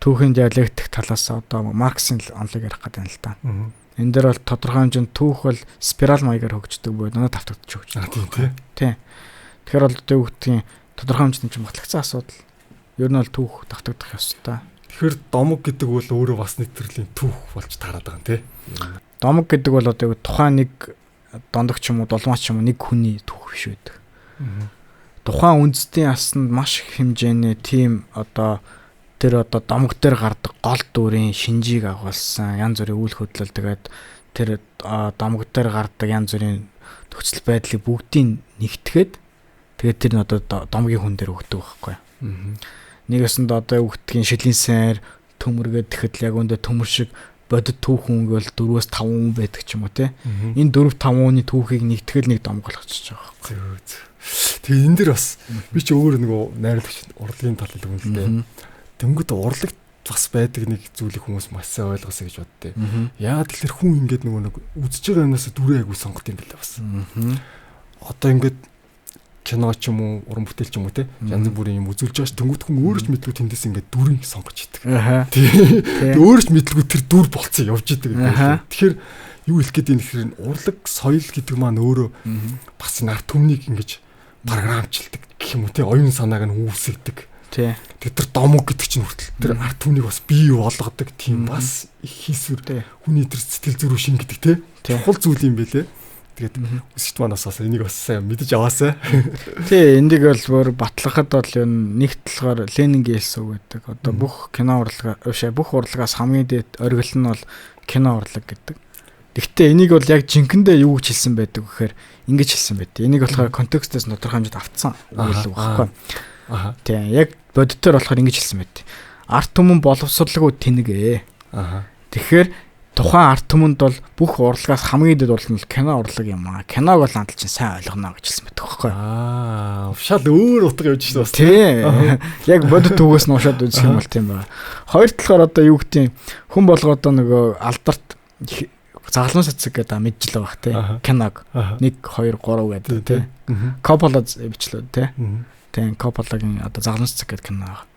Түүхийн диалектик талаас одоо Марксийн онолыг ярих гэдэг юм л да. Энэ дээр бол тодорхой хэмжээнд түүх бол спираль маягаар хөгждөг буюу надад давтагдчих хөгждөг. Тийм. Тэгэхээр бол одоо юу гэдгийг тодорхой хэмжээнд чинь батлагдсан асуудал. Ер нь бол түүх давтагдах ёстой. Тэгэхээр домог гэдэг бол өөрөө бас нэг төрлийн түүх болж таарад байгаа юм тий. Домог гэдэг бол одоо тухайн нэг дондогч юм уу, долмаач юм уу нэг хүний түүх биш байдаг. Тухайн үндэстэн ясанд маш их хэмжээний тийм одоо тэр одоо домог дээр гардаг гол дүрийн шинжийг агуулсан янз бүрийн үйл хөдлөл тэгээд тэр домог дээр гардаг янз бүрийн нөхцөл байдлыг бүгдийг нэгтгэхэд тэгээд тэр нь одоо домгийн хүн дээр өгдөг байхгүй. Нэгэсэнд одоо юу гэдгийг шилийн сайр төмөргээд тэгэхэд яг өндө төмөр шиг бодит түүхэн бол 4-5 хүн байдаг ч юм уу те. Энэ 4-5 хүний түүхийг нэгтгэл нэг домголгочихж байгаа байхгүй. Тэгээ энэ дэр бас би ч өөр нөгөө найруулагч урлагийн тал хэлэх юм л дээ. Тэнгүүд урлагт бас байдаг нэг зүйлийг хүмүүс маш сайн ойлгосоо гэж боддээ. Яагаад тэгэхээр хүн ингээд нөгөө нэг үзэж байгаа юмнаас дүрээ айгу сонгох юм бэлээ бас. Одоо ингээд кино ч юм уу, уран бүтээл ч юм уу те янз бүрийн юм үзүүлж байгаа ш тэнгүүд хүн өөрөө ч мэдлгүй тэндээс ингээд дүрийг сонгож идэг. Тэгээ өөрөө ч мэдлгүй тэр дүр болцсон явж идэг. Тэгэхээр юу хэлэх гээд юм гэхээр урлаг соёл гэдэг маань өөрөө бас энэ арт түмнийг ингэж програмчилдаг гэх юм уу те оюун санааг нь үүсгэдэг. Тэр домог гэдэг чинь хүртэл тэр арт түмнийг бас бий болгодог тийм бас их хийсвэр хүний тэр сэтгэл зүрх шингэдэг те чухал зүйл юм байлээ. Тэгээд өсөлт манаас бас энийг бас сайн мэдэж аваасаа. Тий, энийг бол бүр батлахад бол нэг талаар Ленингийн хэлсэн үг гэдэг. Одоо бүх кино урлаг бүх урлагаас хамгийн дээд оргил нь бол кино урлаг гэдэг. Гэхдээ энийг бол яг жинхэнэ юу гэж хэлсэн байдаг гэхээр ингэж хэлсэн байдаг. Энийг болохоор контекстээс тодорхой хэмжээд автсан үг байхгүй. Тий, яг бодитоор болохоор ингэж хэлсэн байдаг. Арт түмэн боловсролгүй тэнэг. Тэгэхээр тухайн арт түмэнд бол бүх урлагаас хамгийн дэд урлаг нь кино урлаг юм аа. Киног бол хандлж сайн ойлгоно гэж хэлсэн байдаг байхгүй. Шал өөр утга явж байна бас. Тий. Яг бодит түүгээс нь уушаад үзэх юм бол тийм байна. Хоёр талаар одоо юу гэдэг хүн болго одоо нөгөө алдарт загалмай цэцэг гэдэг мэджилээ баг тий. Киног 1 2 3 гэдэг тий. Coppola бичлээ тий. Тий, Coppola-гийн одоо загалмай цэцэг гэдэг кино баг.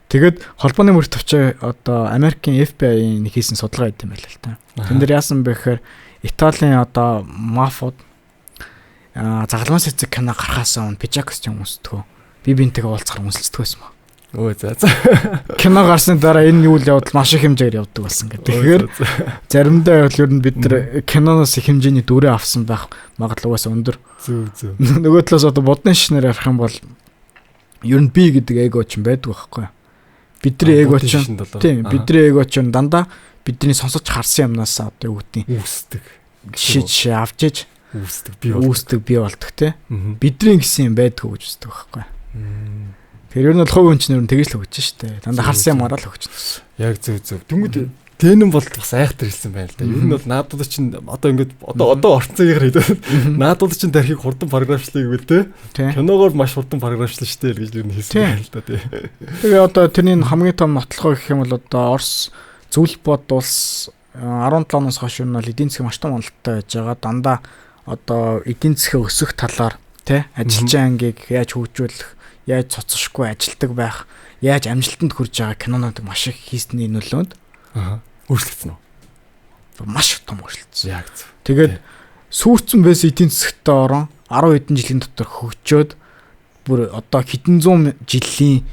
Тэгээд холбооны мөрд төвчөө одоо Америкийн FBI-ийн нэг хийсэн судалгаа хийсэн байл л та. Тэн дээр яасан бэ гэхээр Италийн одоо мафиуд загалмай цэцэг кино гарахаас өмнө пижакс ч юм уусдгөө. Би бинтэйгээ уулзахаар үнсэлцдэг байсан ба. Өө за. Кино гарсны дараа энэ үйл явдал маш их хэмжээгээр явдаг болсон гэдэг. Тэгэхээр заримдаа бол ер нь бид нар киноноос их хэмжээний дүрээ авсан байх магадлалаас өндөр. Зөв. Нөгөө талаас одоо будны шинээр ярих юм бол ер нь би гэдэг эго ч юм байдаг байхгүй. Бидний эго ч тийм бидний эго ч дандаа бидний сонсож харсан юмнаас одоо юу гэдэг үүсдэг. Жишээ авч иж үүсдэг бий болдог те. Бидний гэсэн юм байдгүй гэж үздэг байхгүй. Тэр ер нь бол хувь хүн чинь тэгэж л өгч штэ. Дандаа харсан юмараа л өгч. Яг зөв. Тэнгүүд тэнэн бол бас айхтар хэлсэн байна л да. Ер нь бол наадууд чинь одоо ингээд одоо орцсон цагаар хэлээд наадууд чинь тархийг хурдан програмчлаа гэвэл те. Киногоор маш хурдан програмчлаа штэ гэж ер нь хэлсэн байна л да тий. Тэгээ одоо тэрний хамгийн том нотлохоо гэх юм бол одоо Орос зөвл бод улс 17 оноос хойш нь бол эдийн засгийн маш том уналттай байж байгаа. Дандаа одоо эдийн засгийн өсөх талаар те ажилчин ангийг яаж хөгжүүлэх, яаж цоцсохгүй ажилдаг байх, яаж амжилтанд хүрж байгаа кинонууд маш их хийсний нөлөөнд өөрчлөгдсөн үү? Маш том өөрчлөгдсөн. Яг зөв. Тэгээд сүүрцэн байсан эдийн засгтээ орон 10 хэдэн жилийн дотор хөгжөөд бүр одоо хэдэн зуун жилийн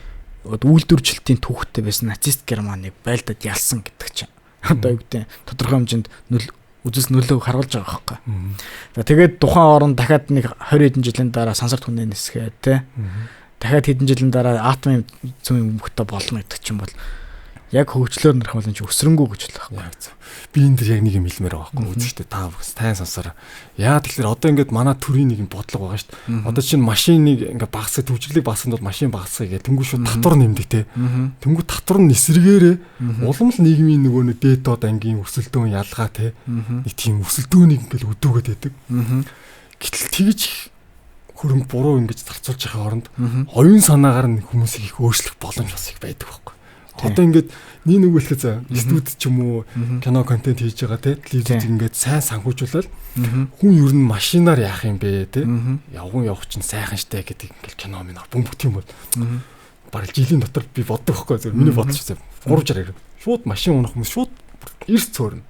үйлдвэржилтийн түүхтэй байсан нацист Германыг байлдаад ялсан гэдэг чинь. Одоо юу гэдэг тодорхой хэмжээнд үзэс нөлөө харуулж байгаа байхгүй. За тэгээд тухайн орон дахиад нэг 20 хэдэн жилийн дараа сансар түнээ нисгээд те. Дахиад хэдэн жилийн дараа атомын зүүн өмгтө болно гэдэг чинь бол яг хөгжлөөр нэрх бол энэ ч өсрөнгөө гэж л байхгүй. Би энэ дэр яг нэг юм хэлмээр байгаа байхгүй. Үзэгчтэй та тайн сонсороо. Яа тэгэхээр одоо ингээд манай төрийн нэг юм бодлого байгаа шүү дээ. Одоо чинь машиныг ингээд багасгах төвчлэг багасгахад бол машин багасгах гэх тэнгуү шууд татвар нэмдэг те. Тэнгуү татвар нь эсрэгээрээ улам л нийгмийн нөгөө нэг дээд ангийн өсөлтөө ялгаа те. Нэг тийм өсөлтөөнийг ингээд өдөөгöd байдаг. Гэтэл тэгж хөрөнгө буруу ингэж зарцуулж байгаа оронд оюун санаагаар нь хүмүүсийг их өөрчлөх боломж бас их байдаг байхгүй. Одоо ингээд нэг үлэхэд за студид ч юм уу кино контент хийж байгаа те телевизэд ингээд сайн санхүүжүүлэл хүн ер нь машинаар яах юм бэ те явах чинь сайхан штэ гэдэг ингээд кино минь бөмбөг тийм бол бараг жилийн дотор би боддог байхгүй зөв миний бодож байгаа 360 шууд машин унах хүмүүс шууд эрс цөөрнө.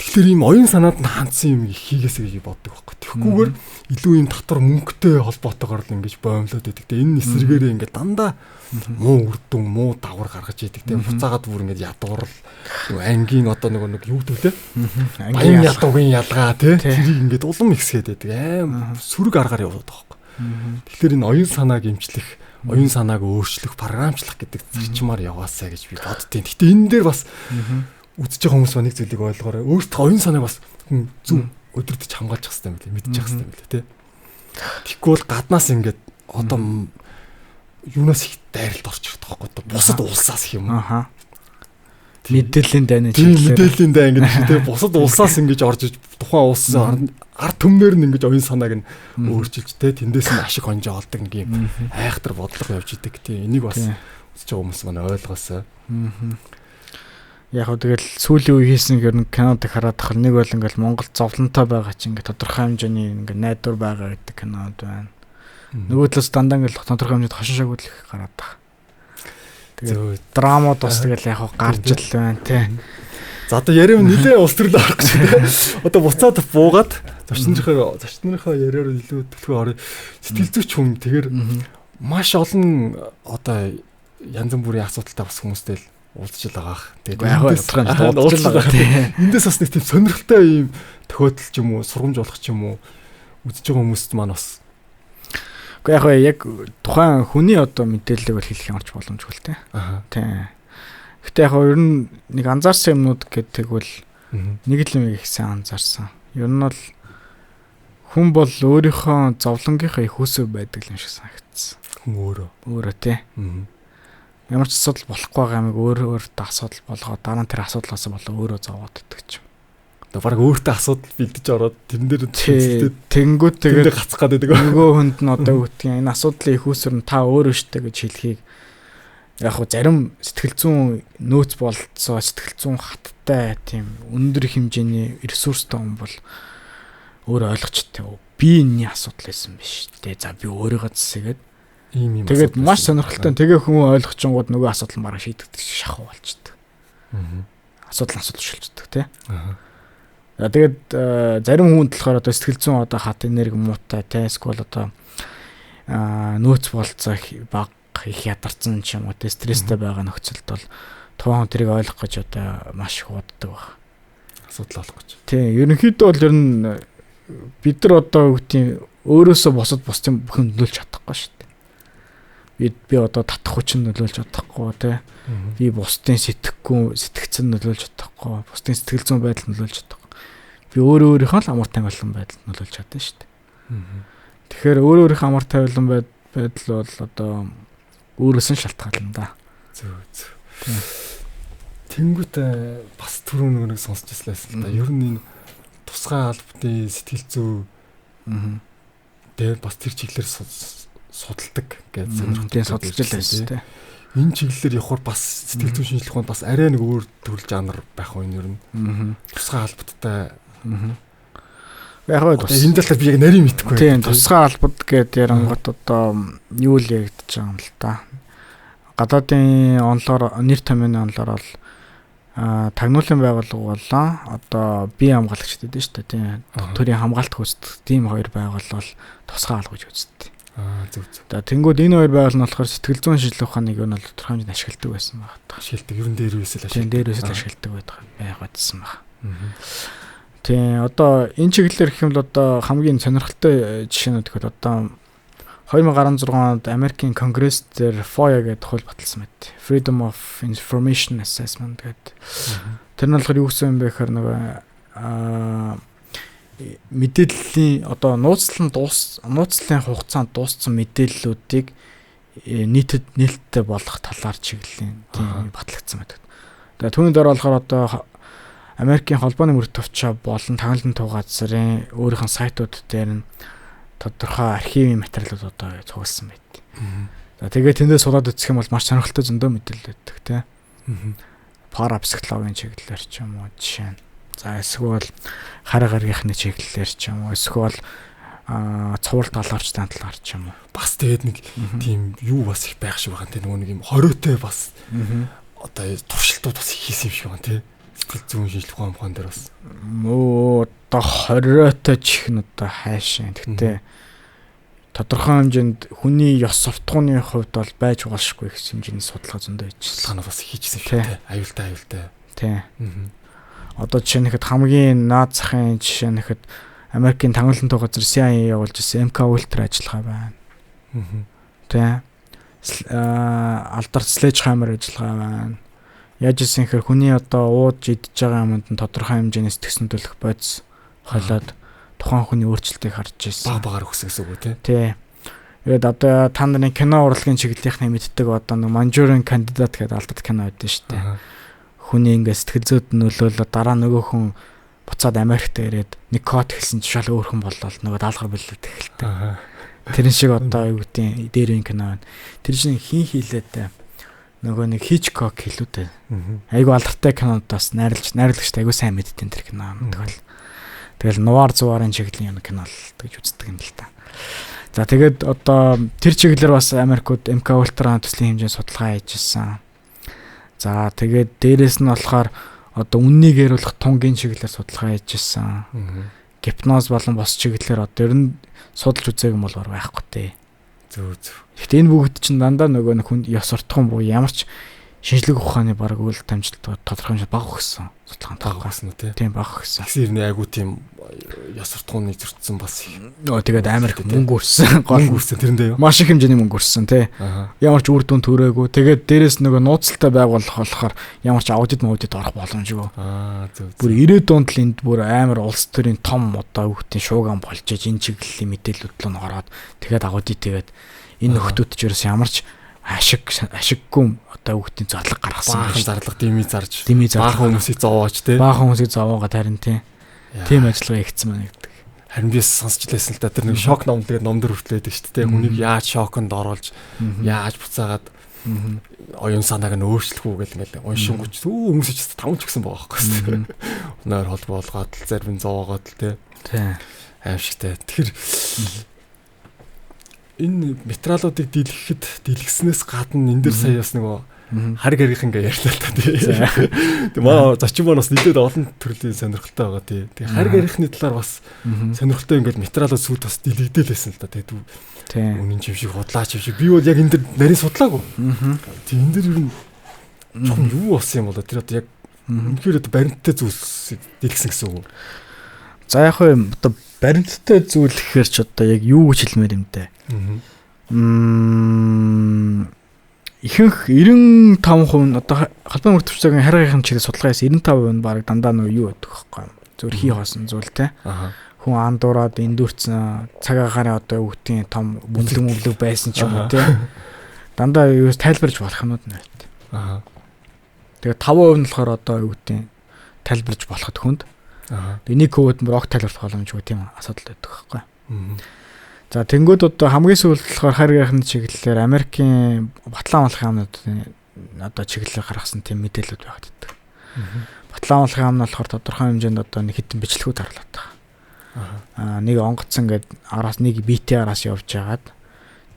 Тэгэхээр ийм оюун санаанд нь хандсан юм хийгээсэй гэж боддог байхгүй. Тэгэхгүйгээр илүү ийм татвар мөнгөтэй холбоотойгоор л ингэж боомлоод байдаг. Тэгээ энэ эсрэгээрээ ингээд дандаа муу үрдүн, муу давар гаргаж идэг. Тэгээ буцаагаад бүр ингээд ядуурл ангийн одоо нэг юу гэдэг те. Баян ядуугийн ялгаа те. Тэрийг ингээд улам ихсгээд байдаг. Аим сүрэг аргаар яваад байгаа байхгүй. Тэгэхээр энэ оюун санааг эмчлэх, оюун санааг өөрчлөх, програмчлах гэдэг зарчмаар яваасаа гэж би боддtiin. Гэтэ энэ дээр бас үзэж байгаа хүмүүс нэг зүйлийг ойлгоорой. Өөртөө оюун санааг бас хүн зөв өдөртөж хамгаалж явах хэрэгтэй юм билээ. Мэдчих хэрэгтэй юм билээ, тий. Тэгэхгүй бол гаднаас ингээд одоо юунаас их дайралт орж ирдэг байхгүй одоо бусад улсаас их юм. Мэдээллийн дайны мэдээллийн дай ингэж тэгээ бусад улсаас ингэж орж тухайн улсын ард түмнэр нь ингэж оюун санааг нь өөрчилж тэндээс нь ашиг хонжоо олдог нэг юм айхтар бодлого явж идэг тийм энийг бас үзэж байгаа хүмүүс манай ойлгоосоо. Яг хөө тэгэл сүүлийн үе хийсэн гэр кинод хараад тахал нэг бол ингээл Монгол зовлонтой байгаа чи ингээд тодорхой хэмжээний ингээд найдвар байгаа гэдэг кинод байна. Нөгөө талаас дандаа ингээл тодорхой хэмжээнд хошин шагуулах гараад байгаа. Тэгээд драмууд бас тэгэл яг гарч л байна тий. За одоо ярив нилээ улс төрлөө авах гэж тий. Одоо буцаад буугаад зочныхоо яриаар илүү төлхөө орё. Сэтгэл зүйч хүн тэгэхээр маш олон одоо янз бүрийн асуудалтай бас хүмүүстэй л уулзж байгаа ах. Тэгээд уулзж байгаа тий. Эндээс бас нэг тийм сонирхолтой юм тохиолдол ч юм уу, сургамж болох ч юм уу үзэж байгаа хүмүүст маань бас. Гэхдээ яг тухайн хүний одоо мэдээллийг бол хэлэх ямарч боломжгүй л тий. Тий. Гэхдээ яг ер нь нэг анзаарсан юмнууд гэдэг бол нэг л юм ихсэн анзаарсан. Ер нь бол хүн бол өөрийнхөө зовлонгийнхаа их үсэг байдаг юм шиг санагдсан. Хүн өөрөө тий. Ямар ч асуудал болохгүй байгаа юмыг өөртөө асуудал болгоод дараа нь тэр асуудлаас болоо өөрөө зовоод идэх ч юм. Одоо баг өөртөө асуудал бэлдэж ороод тэрэн дээр тэнгүүд тэгээд гацах гээд байдаг. Нөгөө хүнд нь одоо үгдгийн энэ асуудлын их үүсвэр нь та өөрөө штэ гэж хэлхийг яг хөө зарим сэтгэл зүйн нөөц болцоо сэтгэл зүйн хаттай тийм өндөр хэмжээний ресурстай хүн бол өөрөө ойлгочтой. Би энэний асуудал байсан биш. За би өөрийгөө зэсгээд ийм тэгээд маш сонирхолтой. Тэгээ хүн ойлгочингууд нөгөө асуудал нь бараг шийдэгдэх шахуу болчихдээ. Асуудал шилждэг тий. Тэгээд зарим хүнд болохоор одоо сэтгэл зүйн одоо хат энерги муутай тий эсвэл одоо нөөц болцоо баг их ядарсан ч юм уу тий стресстэй байгаа нөхцөлд бол тухайн хүн тэрийг ойлгох гэж одоо маш их уддаг баг. Асуудал олох гэж. Тий ерөнхийдөө бол ер нь бид нар одоо үгтийн өөрөөсөө бусдын бүхэн нөлөөлж чадахгүй шүү дээ. Би одоо татах хүчин нөлөөлж чадахгүй тий. Би бусдын сэтгцэн нөлөөлж чадахгүй, бусдын сэтгэл зүйн байдал нөлөөлж чадахгүй. Би өөрийнхөө л амар тавилан байдал нөлөөлж чадна шүү дээ. Тэгэхээр өөрийнхөө амар тавилан байдал бол одоо өөрөөс нь шалтгаална да. Зөв. Тэнгүүт бас түрүү нэг сонсч ирсэн л да. Ер нь энэ тусгай албаны сэтгэл зүй дээр бас тэр чиглэлээр судалдаг гэж сонирхолтой судалж л байсан тийм. Энэ чиглэлээр явахаар бас сэтгэл зүйн шинжилгээ хүнд бас арай нэг өөр төрөл жанр байх уу ер нь. Тусгай албадтай. Яг нь энэ талаар би яг нарийн мэдэхгүй. Тийм тусгай албад гэдэг ярангууд одоо юу л яригдаж байгаа юм л да. Гадаадын онлоор нэр томьёоны онлоор бол тагнуулын байгууллага болоо одоо бие хамгаалагчд гэдэг нь шүү дээ тийм. Төрийн хамгаалт гүйцэтгэх тийм хоёр байгууллага бол тусгай алба гэж үздэг. Зөв. Тэнгүүд энэ хоёр байгууллага нь болохоор сэтгэл зүйн шинжилгээ ухааныг нь бол тодорхой хэмжээнд ашигладаг байсан байна. Ашигладаг. Ер нь дээрээс л ашигладаг. Дээрээс л ашигладаг байсан байна. Тийм одоо энэ чиглэлээр гэх юм бол одоо хамгийн сонирхолтой жишээнүүд гэхэд одоо 2016 онд Америкийн Конгресс дээр FOIA гэдэг хууль баталсан байт. Freedom of Information Assessment гэдэг. Тэр нь болохоор юу гэсэн юм бэ гэхээр нөгөө мэдээллийн одоо нууцлалын хугацаанд дууссан мэдээллүүдийг нээлттэй болгох талаар чиглэлийн тийм батлагдсан байдаг. Тэгээ түүний дараа болохоор одоо Америкийн холбооны мөрөд товчоо болон таглан тугаа газрын өөрийнх нь сайтууд дээр нь тодорхой архивын материалууд одоо цугласан байт. За тэгээд тэндээ сулаад үзэх юм бол маш сонирхолтой зөндөө мэдээлэл өгдөг тийм. Парапсихологийн чиглэлээр ч юм уу жишээ нь. За эсвэл хар гаргийнхны чиглэлээр ч юм уу эсвэл цуврал талаарчтай талаар ч юм уу. Бас тэгээд нэг тийм юу бас их байх шиг байгаа тийм нөгөө нэг юм хориотой бас одоо туршилтууд бас хийсэн юм шиг байна тийм. Сэтгэл зүйн шинжилгээ ухаан дээр бас одоо хориотой ч их нь одоо хайшаа. Гэхдээ тодорхой хэмжээнд хүний ёс суртахууны хувьд бол байж болшгүй их хэмжээний судалгаа зөндөө хийчихсэн. Судалгаанаа бас хийжсэн тийм. Аюултай. Тийм. Одоо жишээ нь хэд хамгийн наад захын жишээ нь хэд Америкийн таглан тугаа газар CIA явуулж ирсэн MK Ultra ажиллагаа байна. Тийм. Алдарт Sledgehammer ажиллагаа байна. Яаж ийсэн хэр хүний одоо ууж идж байгаа юмд нь тодорхой хэмжээнээс төснөдөлөх бодис хойлоод тухайн хүний өөрчлөлтийг харж ирсэн. Багаар өгсөн гэсэн үг үү тий. Тэгээд одоо та нарын кино урлагийн чиглэлийнхний мэддэг одоо нэг Манжурын кандидат гэдэг алдарт кино байдаг шүү дээ. хүний ингээд сэтгэл зүйд нөлөөлөө дараа нөгөө хүн буцаад Америкт ирээд нэг код хэлсэн чинь шал өөр хүн боллоо нөгөө даалгавар бэлдээд эхэлдэг. Тэрэн шиг одоо юу гэдэг дээрийн кино. Тэр чинь хин хийлээд нөгөө нэг Hitchcock хэлүүдээ. Айгу алдартай кинодоос найруулагчтай айгу сайн мэддэг тэр кино. Тэгэл нуар зуарын чиглэлийн кино л гэж үздэг юм л та. За тэгээд одоо тэр чиглэлээр бас Америкууд MK Ultra төслийн хэмжээнд судалгаа хийжсэн. За тэгээд дээрэс нь болохоор одоо үннийг яриулах тунгийн чиглэлээр судалгаа хийжсэн. Гипноз болон бос чиглэлээр одоо ер нь судалж үзээг юм бол байхгүй те. Зөв. Гэхдээ энэ бүгд чинь дандаа нөгөө нэг хүн ёс суртахуун буу ямар ч шинжлэх ухааны баг үйл дамжуулалт тодорхой хэмжээнд бага өгсөн. Судалгаанд бага өгсөн үү те. Тийм бага өгсөн. Тэгсэр нэ айгу тийм ёс суртахууны зөрчсөн бас. Тэгээд Америк мөнгө өрсөн. Гол өрсөн тэрэндээ юу? Маш их хэмжээний мөнгө өрсөн те. Ямар ч үр дүн төрөөгүй. Тэгээд дээрэс нөгөө нууцтай байгуулах болохоор ямар ч аудит орох боломжгүй. Зөв. Бүр 90-ад онд л энд бүр амар улс төрийн том одоо хүүхдийн шууган болж энэ чиглэлийн мэдээлэлүүд л ороод тэгээд аудит тэгээд энэ нөхдүүд ч ерөөс ямар ч ашиггүй одоо хүүхдийн зарлаг гаргасан. Баахан зарлага дими зарж. Баахан хүмүүсийг зовоож те. Баахан хүмүүсийг зовоогоо харин тийм ажиллагаа хийгдсэн байна гэдэг. Харин би сонсч лээсэн л да тэр нэг шок ном тэгээд ном дөр хүртлээдэг шүү дээ. Хүнийг яаж шоконд оруулж яаж буцаагаад оюун санааг нь өөрчлөх үү гэл ингээл уншингууч хүмүүсч тавч гисэн байгаа байхгүй. Нойр холбоо болгоод зарим зовоогоод л те. Аимшигтай. Тэгэхээр энэ материалуудыг дэлгэснээс гадна энэ дэр сая бас нөгөө хариг харгийнх ингээ ярьлаа та тий. Тэг маа зочин маань бас нийлээд олон төрлийн сонирхолтой байгаа тий. Тэг хариг харгийнхны талаар бас сонирхолтой ингээд материалууд сүйд бас дэлгэдэлсэн л да тий. Үнэн ч юм шиг худлаач юм шиг би бол яг энэ дэр нарийн судлаагүй. Тэг энэ дэр ер нь чухам юу болсон юм бол тэр одоо яг үнэхээр одоо баримттай зүйлсийг дэлгэсэн гэсэн үг. За яг хөө одоо баримттай зүйл гэхээр ч одоо яг юу гэж хэлмээр юм те. Ихэнх 95% нь одоо холбоон мөртөвчгийн харгийнхын чиглэл судалгаас 95% нь баг дандаа нөгөө юу байдаг байхгүй юу? Зөвхөн хий хоосон зүйл те. Хүн андуураад эндүрцэн цаг агаараа одоо хүүхдийн том бүмлэг байсан ч юм уу те. Дандаа юу тайлбарж болох юмуд нь байт. Тэгээд 5% нь болохоор одоо хүүхдийн тайлбарж болоход хүнд. Энийг код мөр огт тайлбарлах боломжгүй тийм асуудал байдаг байхгүй. За тэнгууд одоо хамгийн сүүлд болохоор харгийнхын чиглэлээр Америкийн батлан амлахын амнуудын одоо чиглэлээр гаргасан тийм мэдээлэлүүд байгаад байдаг. Батлан амлахын амн болохоор тодорхой хэмжээнд одоо нэг хэдэн бичлэгүүд харлаад байгаа. Нэг онгоцсон гээд араас нэг битийн араас явж байгаад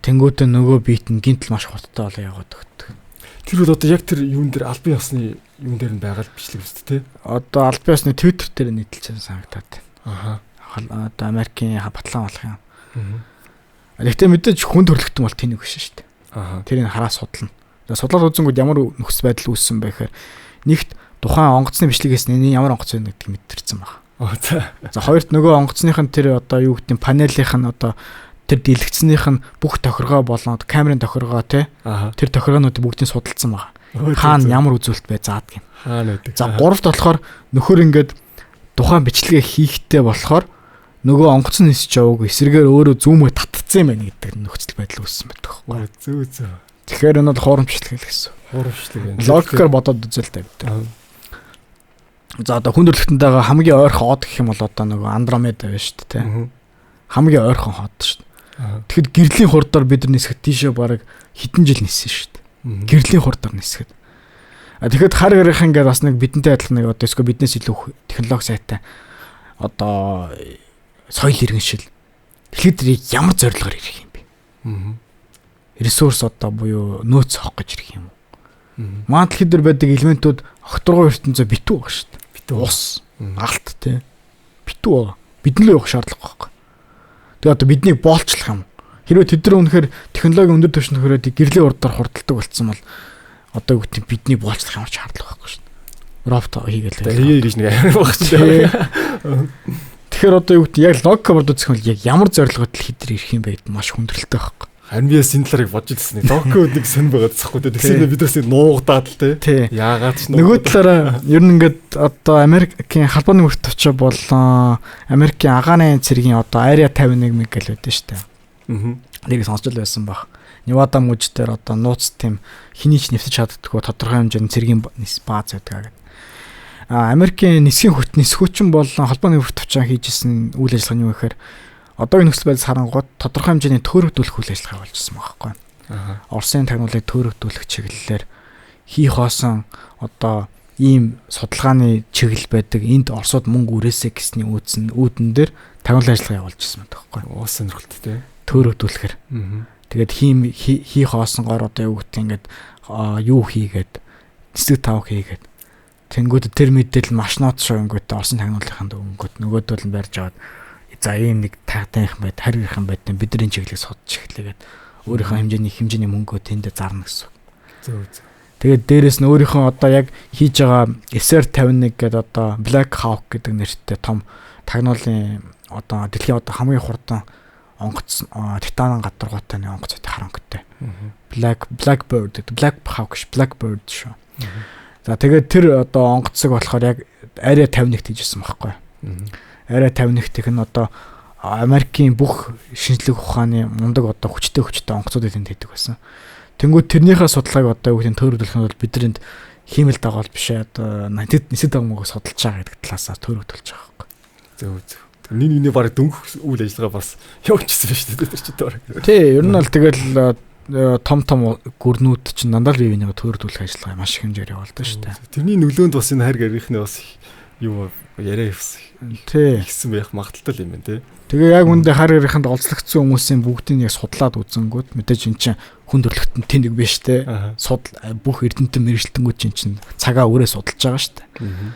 тэнгуудээ нөгөө бит нь гинтл маш хурдтай болоо яваад өгдөг. Тэр бол одоо яг тэр юун дээр албан ёсны юун дээр нь байгаа бичлэг үст те. Одоо албан ёсны Twitter дээр нийтэлсэн санагдаад байна. Одоо Америкийн батлан амлахын Гэхдээ мэдээж хүн төрөлхтөн бол тэнийг биш шүү дээ. Тэрийг хараа судлана. Судлаад үзэнгүүд ямар нөхцөл байдал үүссэн бэ гэхээр нэгт тухайн онгоцны бичлэгээс энэ ямар онгоц вэ гэдгийг мэдэрсэн байна. За хоёрт нөгөө онгоцныхын тэр одоо юу гэдэг нь панелийнх нь одоо тэр дэлгэцнийх нь бүх тохиргоо болоод камерын тохиргоо те тэр тохиргоонууд бүгдийг судалсан байна. Хаана ямар үзүүлэлт бай заадаг юм. Хаана байдаг. За гуравт болохоор нөхөр ингээд тухайн бичлэгээ хийхтэй болохоор нөгөө онгоц нь нисэж яваагүй эсрэгээр өөрөө зүүмээ татцсан юм байна гэдэг нөхцөл байдал үүссэн байдаг байхгүй. Зөө. Тэгэхээр энэ бол хуурамчлал гэсэн. Хуурамчлал юм. Логикоор бодоод үзэл тавьдаг. За одоо хүн төрөлхтөнтэйгээ хамгийн ойрхон хоод гэх юм бол одоо нөгөө Андромеда байна шүү дээ. Хамгийн ойрхон хоод шүү дээ. Тэгэхэд гэрлийн хурдаар бид нар нисэхэд тийшээ бараг хэдэн жил ниссэн шүү дээ. Гэрлийн хурдаар нисэхэд. Тэгэхэд хар гарах ингээд бас нэг бидэнтэй адилхан нэг одоо эсвэл биднээс илүү технологи сайтай одоо соёл иргэншил. Тэгэхээр ямар зорилгоор ирэх юм бэ? Ресурс одоо буюу нөөц авах гэж ирэх юм уу? Маантлахид дээр байдаг элементүүд огторгоо ертөнцөө битүү байгаа шүү дээ. Битүү ус, алт тий. Битүү байгаа. Биднээ явах шаардлага байхгүй. Тэгээ одоо биднийг боолчлох юм. Хэрвээ тэд нар үнэхээр технологи өндөр түвшинд хөрөөд гэрлийн урдаар хурдталдаг болсон бол одоо үгтэй бидний боолчлох ямар шаардлага байхгүй шүү дээ. Робот хийгээл. Тэгээ гэж нэг амар багч дээ. Тэгэхээр одоо юу гэдэг яг логик бодож үзэх юм яг ямар зорилгоор л хидэр ирэх юм бэ гэдэг маш хүндрэлтэй байхгүй. Харин би энэ талаарыг бодож ирсэн. Логикод нэг сэн байгаад захгүй дээ. Тэгсэн бидээс нуугдаад л те. Яагаад ч нөгөө талаараа ер нь ингээд одоо Америкийн халбооны мөрт очоо болон Америкийн агааны цэргийн одоо Area 51 мэг гэл байдсан шүү дээ. Нэг сонсч л байсан баг. Невада мужид дээр одоо нууц тийм хэний ч нэвтэж чаддаггүй тодорхой хэмжээний цэргийн бааз байдаг гэдэг. Америкийн нисгүүчин болон холбооны өвөрт төвчөн хийжсэн үйл ажиллагаа нь юу гэхээр одоогийн нөхцөл байдал харангуут тодорхой хэмжээний төөрөгдүүлэх үйл ажиллагаа болжсэн байгаа байхгүй. Оросын тагнуулыг төөрөгдүүлэх чиглэлээр хий хоосон одоо ийм судалгааны чиглэл байдаг. Энд Оросууд мөнгө үрээсэ гэсний үүдэн дээр тагнуулын ажиллагаа явуулж ирсэн байдаг байхгүй. Уус сонирхолттой. Төөрөгдүүлэхээр. Тэгээд хий хоосонгоор одоо юу гэдэг ингээд юу хийгээд эсрэг тав хийгээд тэнгууд тэр мэдээлэл маш нот шонгот Оросын тагнуулынханд өнгөт нөгөөдөл нь барьж аваад за ийм нэг таатай юм байд харих юм байд бидний чиглэлийг судалж эхлэгээд өөрийнхөө хэмжээний мөнгөө тэндээ зарна гэсэн. Зөв. Тэгээд дээрэс нь өөрийнхөө одоо яг хийж байгаа SR51 гэдэг одоо Black Hawk гэдэг нэртэй том тагнуулын одоо дэлхийн одоо хамгийн хурдан онгоц титан гадаргуутай нэг онгоц харанхтай. Blackbird, Black Hawk, Blackbird шүү. За тэгээд тэр одоо онгоцыг болохоор яг арай 51-т хийжсэн байхгүй. Арай 51-ийнх нь одоо Америкийн бүх шинжлэх ухааны мундаг одоо хүчтэй онгоцуудыг тэнд хийдэг байсан. Тэнгүүд тэрнийхээ судалгааг одоо юу гэдэг нь төөрөгдүүлэх нь бол бидэнд хиймэл дагаал биш одоо нисэд дагмыг судалж байгаа гэдэг талаасаа төөрөгдүүлж байгаа байхгүй. Зөв. Нэг бараг дөнгөх үйл ажиллагаа бас явуулчихсан байж дээ тэр чинь дөрөв. Тий, ер нь бол тэгэл том гүрнүүд чинь дандаа л бивэнийг төөрөгдүүлэх ажиллагаа маш их хэмжээр явуулдаг шүү дээ. Тэрний нөлөөнд бас энэ хайр гарихны бас юу яриа хийсэн байх магадaltaй юм байна тий. Тэгээ яг үндэ хайр гариханд олзлогдсон хүмүүсийн бүгдийг яг судлаад үзэнгүүт мэдээж эн чинь хүн төрлөختөнд тэнэг биш те. Бүх эрдэнтэн мэрэгчлэнгүүд чинь цагаа өрөө судалж байгаа шүү дээ.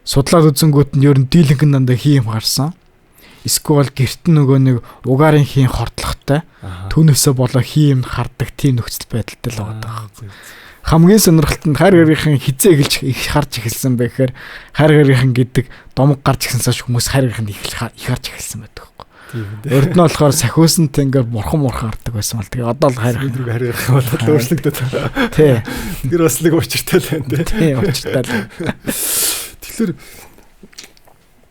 Судлаад үзэнгүүт нь ер нь дийлэнх нь дандаа хийм гарсан. Эсвэл гэрт нөгөө нэг угаарын хийн хордлоготой түүнээсээ болоо хийм хардаг тийм нөхцөл байдалтай л байгаа. Хамгийн сонирхолтой нь хайр гарихын хизээ эхэлж их харж эхэлсэн байхээр хайр гарихын гэдэг домог гарч ирсэнээс хүмүүс хайр гарихыг их харж эхэлсэн байдаг байхгүй. Урд нь болохоор сахиусан тэнгэр бурхан хардаг байсан бол тэгээ одоо л хайр гарих болоод өөрчлөгдөд. Тий. Тэр бас нэг учиртай л байна тий. Учиртай л. Тэгэхээр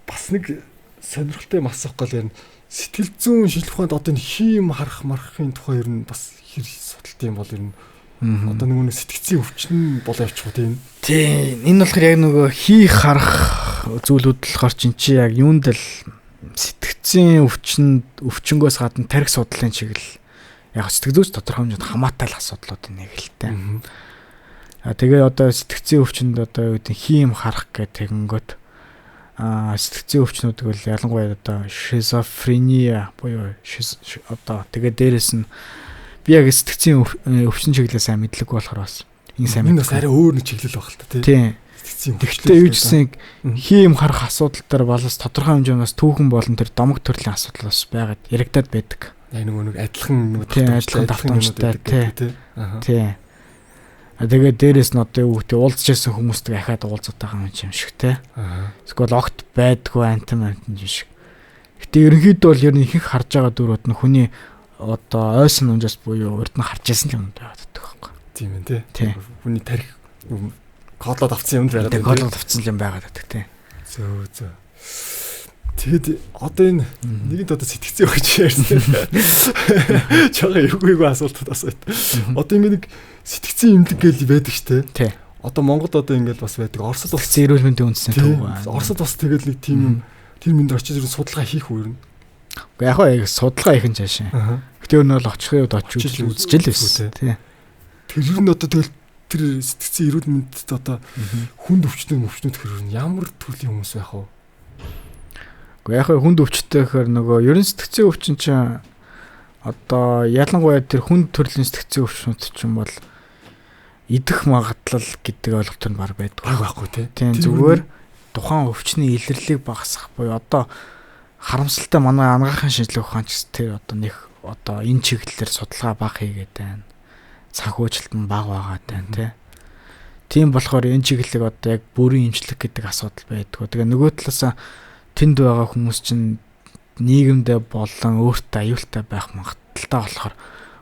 бас нэг сонирхолтой юм асуух гал ярина. Сэтгэл зүйн шинжилгээ ухаанд одоо энэ хийм харах мархахын тухай ер нь бас хэр судалт юм бол ер нь одоо нөгөө сэтгцийн өвчин болоо явчих уу тийм. Тий. Энэ болохоор яг нөгөө хийх харах зүйлүүд болохоор чи яг юунд л сэтгцийн өвчнгөөс гадна тарих судлалын чиглэл яг сэтгэл зүйч тодорхой хэмжээнд хамаатай л асуудлууд нэг л тээ. Тэгээ одоо сэтгцийн өвчнөд одоо юу гэдэг хийм харах гэх тэгэнгөт сэтгцийн өвчнүүд бол ялангуяа одоо шизофрения буюу одоо тэгээ дээрэс нь би яг сэтгцийн өвчин чиглэлээ сайн мэдлэг болохоор бас энэ сайн мэдээ бас арай өөр нэг чиглэл баг л та тийм. Тэгвэл юу гэсэн хийм харах асуудал дээр балаас тодорхой хэмжээнээс түүхэн болон тэр домог төрлийн асуудал бас байгаад яригадад байдаг. Яг нөгөө адилхан давтамжтай тий. Тэгээд дээрэс нь одоо юу гэдэг уулзчихсан хүмүүстэй ахаад уулзаад байгаа юм шиг те. Эсвэл огт байдгүй антим шиг. Гэтэ ерөнхийдөө бол ер нь ихэнх харж байгаа дөрүүд нь хүний одоо ойсон унжаас буюу урд нь харж байсан юм байгаад байдаг байхгүй. Тийм ээ те. Хүний тарих кодлоод авсан юм байгаад байдаг. Кодлоод авсан юм байгаад байдаг те. Зөө. Тэгэд одоо энэ нэгэнд одоо сэтгцэн өгч ярьсан. Чага эвгүй асуултад асууад. Одоо ингэ нэг сэтгцэн имлэг гээл байдаг штэ. Тий. Одоо Монголд одоо ингэ бас байдаг. Оросд бас эрүүл мэндийн үндэсний төв байна. Оросд бас тэгэл нэг тийм тэр мэнд очиж ирэн судалгаа хийх үү юм. Гэхдээ яг судалгаа хийх нь цаашаа. Гэтэ өөр нь бол очихын үед очиж үзчихэл байсан. Тий. Тэр нь одоо тэгэл тэр сэтгцэн эрүүл мэндэд одоо хүнд өвчнөд хэрэг ямар төрлийн хүмүүс байх вэ? Яг хүнд өвчтэй гэхээр нөгөө ерөн сэтгцийн өвчин чинь одоо ялангуяа тэр хүнд төрлийн сэтгцийн өвчнүүд чинь бол идэх магадлал гэдэг ойлголт нь баг байдаг байхгүй тийм зүгээр тухайн өвчний илэрлийг багасгах буюу одоо харамсалтай манай анагаахын шинжилгээ ухаанч тэр одоо нэг одоо энэ чиглэлээр судалгаа баг хийгээд байна. Санхүүжилт нь бага байгаад байна тийм болохоор энэ чиглэлийг одоо яг бүрийн эмчлэх гэдэг асуудал байдгүй. Тэгээ нөгөө талаасаа тэнд байгаа хүмүүс чинь нийгэмдээ болон өөртөө аюултай байх магадaltaй болохоор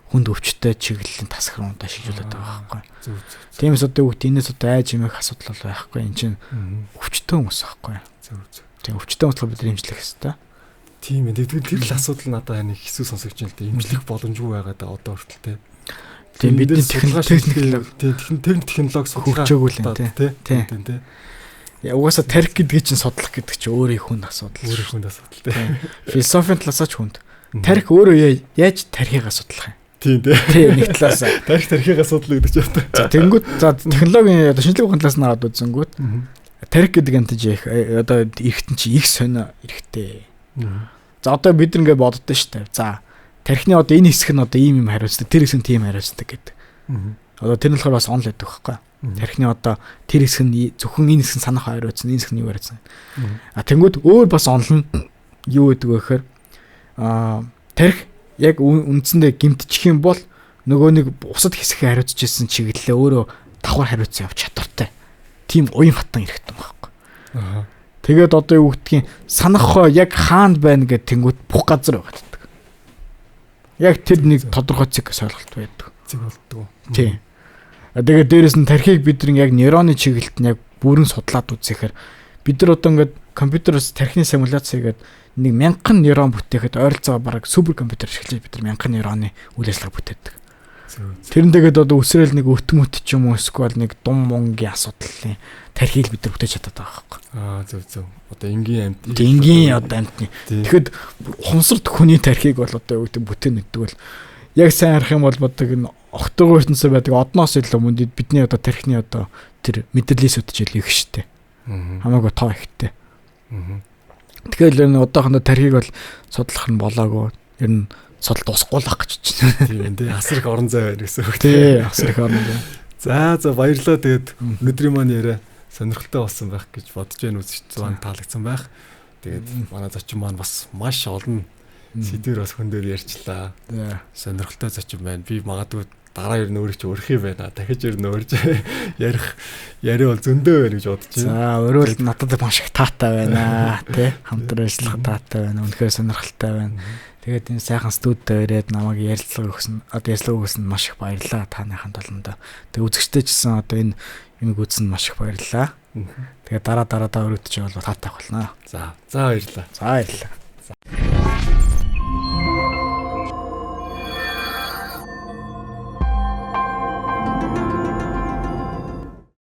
хүнд өвчтэй чиглэлийн тасгар ундаа шийдүүлээд байгаа байхгүй. Тиймээс одоо үгт энэс одоо айж имэх асуудал бол байхгүй. Энд чинь өвчтэй хүмүүс байхгүй. Тийм өвчтэй хүмүүс бид эмчлэх хэрэгтэй. Тийм ээ. Тэр л асуудал надад нэг хэсүү сонсогч юм л дээ. Эмчлэх боломжгүй байгаад байгаа одоо хүртэл те. Тийм бидний технологи технологи судалгаа хөгжөөгөл юм те. Угаасаа тарих гэдгийг чинь судлах гэдэг чинь өөрөө их хүнд асуудал. Өөрөө хүнд асуудал тийм. Философийн талаас ч хүнд. Тарих өөрөө яаж тарихыг судлах юм? Тийм нэг талаас тарихыг асуудал гэдэг ч байна. За тэнгууд за технологийн шинжлэх ухааны талаас нь хараад үзэнгүүт тарих гэдэг юм тийж одоо эргэтэн чи их сонио эрэхтэй. За одоо бид ингээ боддоо штэ. За тарихны одоо энэ хэсэг нь одоо ийм юм хариуцдаг, тэр хэсэг нь тийм хариуцдаг гэдэг. Одоо тэр нь болохоор бас онл байдаг байхгүй. Тарихны одоо тэр хэсэг нь зөвхөн энэ хэсэг нь санах хариуцсан, энэ хэсэг нь юу хариуцсан. Тэнгүүд өөр бас онл нь юу гэдэг вэ гэхээр тарих яг үндсэндээ гимтчих юм бол нөгөө нэг усад хэсэг хариуцж ирсэн чиглэлээ өөрөө давхар хариуцсан явж чадвартай. Тийм уян хатан эрэхтэн байхгүй. Тэгээд одоо юу гэдгийг санахоо яг хаанд байна гэдэг тэнгүүд бүх газар байдаг. Яг тэр нэг тодорхой цэг ойлголт байдаг. Цэг болдгоо. Тийм. Тэгээд дээрэс нь тархийг бид нэг яг нейроны чиглэлд нь яг бүрэн судлаад үзэхээр бид нар одоо ингээд компьютероос тархины симуляц хийгээд нэг 1000 нейрон бүтээхэд ойролцоогоо бараг супер компьютер ашиглаж бид нар 1000 нейроны үйл ажиллагаа бүтээдэг. Тэрнтэйгээд одоо үсрээл нэг өвтмөт ч юм уу эсвэл нэг дум мунгийн асуудлын тархийг бид нар бүтээж чадаад байгаа байхгүй. Зөв. Одоо энгийн амьд. Энгийн одоо амьтны. Тэгэхэд хумсарт хүний тархийг бол одоо юу гэдэг бүтээн өгдөг бол яг сайн харах юм бол бодог энэ октогоо ертөнцөө байдаг одноос илүү мөндөд бидний одоо тархины одоо тэр мэдрэлийн сүтжил их штэ. Хамаагүй тоо ихтэй. Тэгэхээр энэ одоохондоо тархийг бол судлах нь болоогүй. Ер нь судал дуусахгүй л ах гэж байна. Тийм тий. Асар их орон зай байна гэсэн үг. Тий, асар их орон зай. За баярлалаа. Тэгээд өнөөдрийн маань яриа сонирхолтой болсон байх гэж бодож байна үзэгч зуун таалагдсан байх. Тэгээд манай зочин маань бас маш олон сэдвэр бас хөндөр ярьчлаа. Сонирхолтой зочин байна. Би магадгүй дараа ер нь өөрөө ч өрөх юм байна. Дахиж ер нь өөрж ярих яриа бол зөндөө байна гэж бодож байна. За өөрөө л надад маш их таатай байна тий. Хамтран ажиллах таатай байна. Үнэхээр сонирхолтой байна. Тэгээд энэ сайхан студид ирээд намайг ярилцлага өгсөн. Одоо ярилцлага өгсөн маш их баярлалаа таныханд болондоо. Тэгээд үзэгчтэй ч гэсэн одоо энэ юмыг үзсэн маш их баярлалаа. Тэгээд дараа өөрөд ч бол таатай болно. За баярлалаа. За баярлалаа.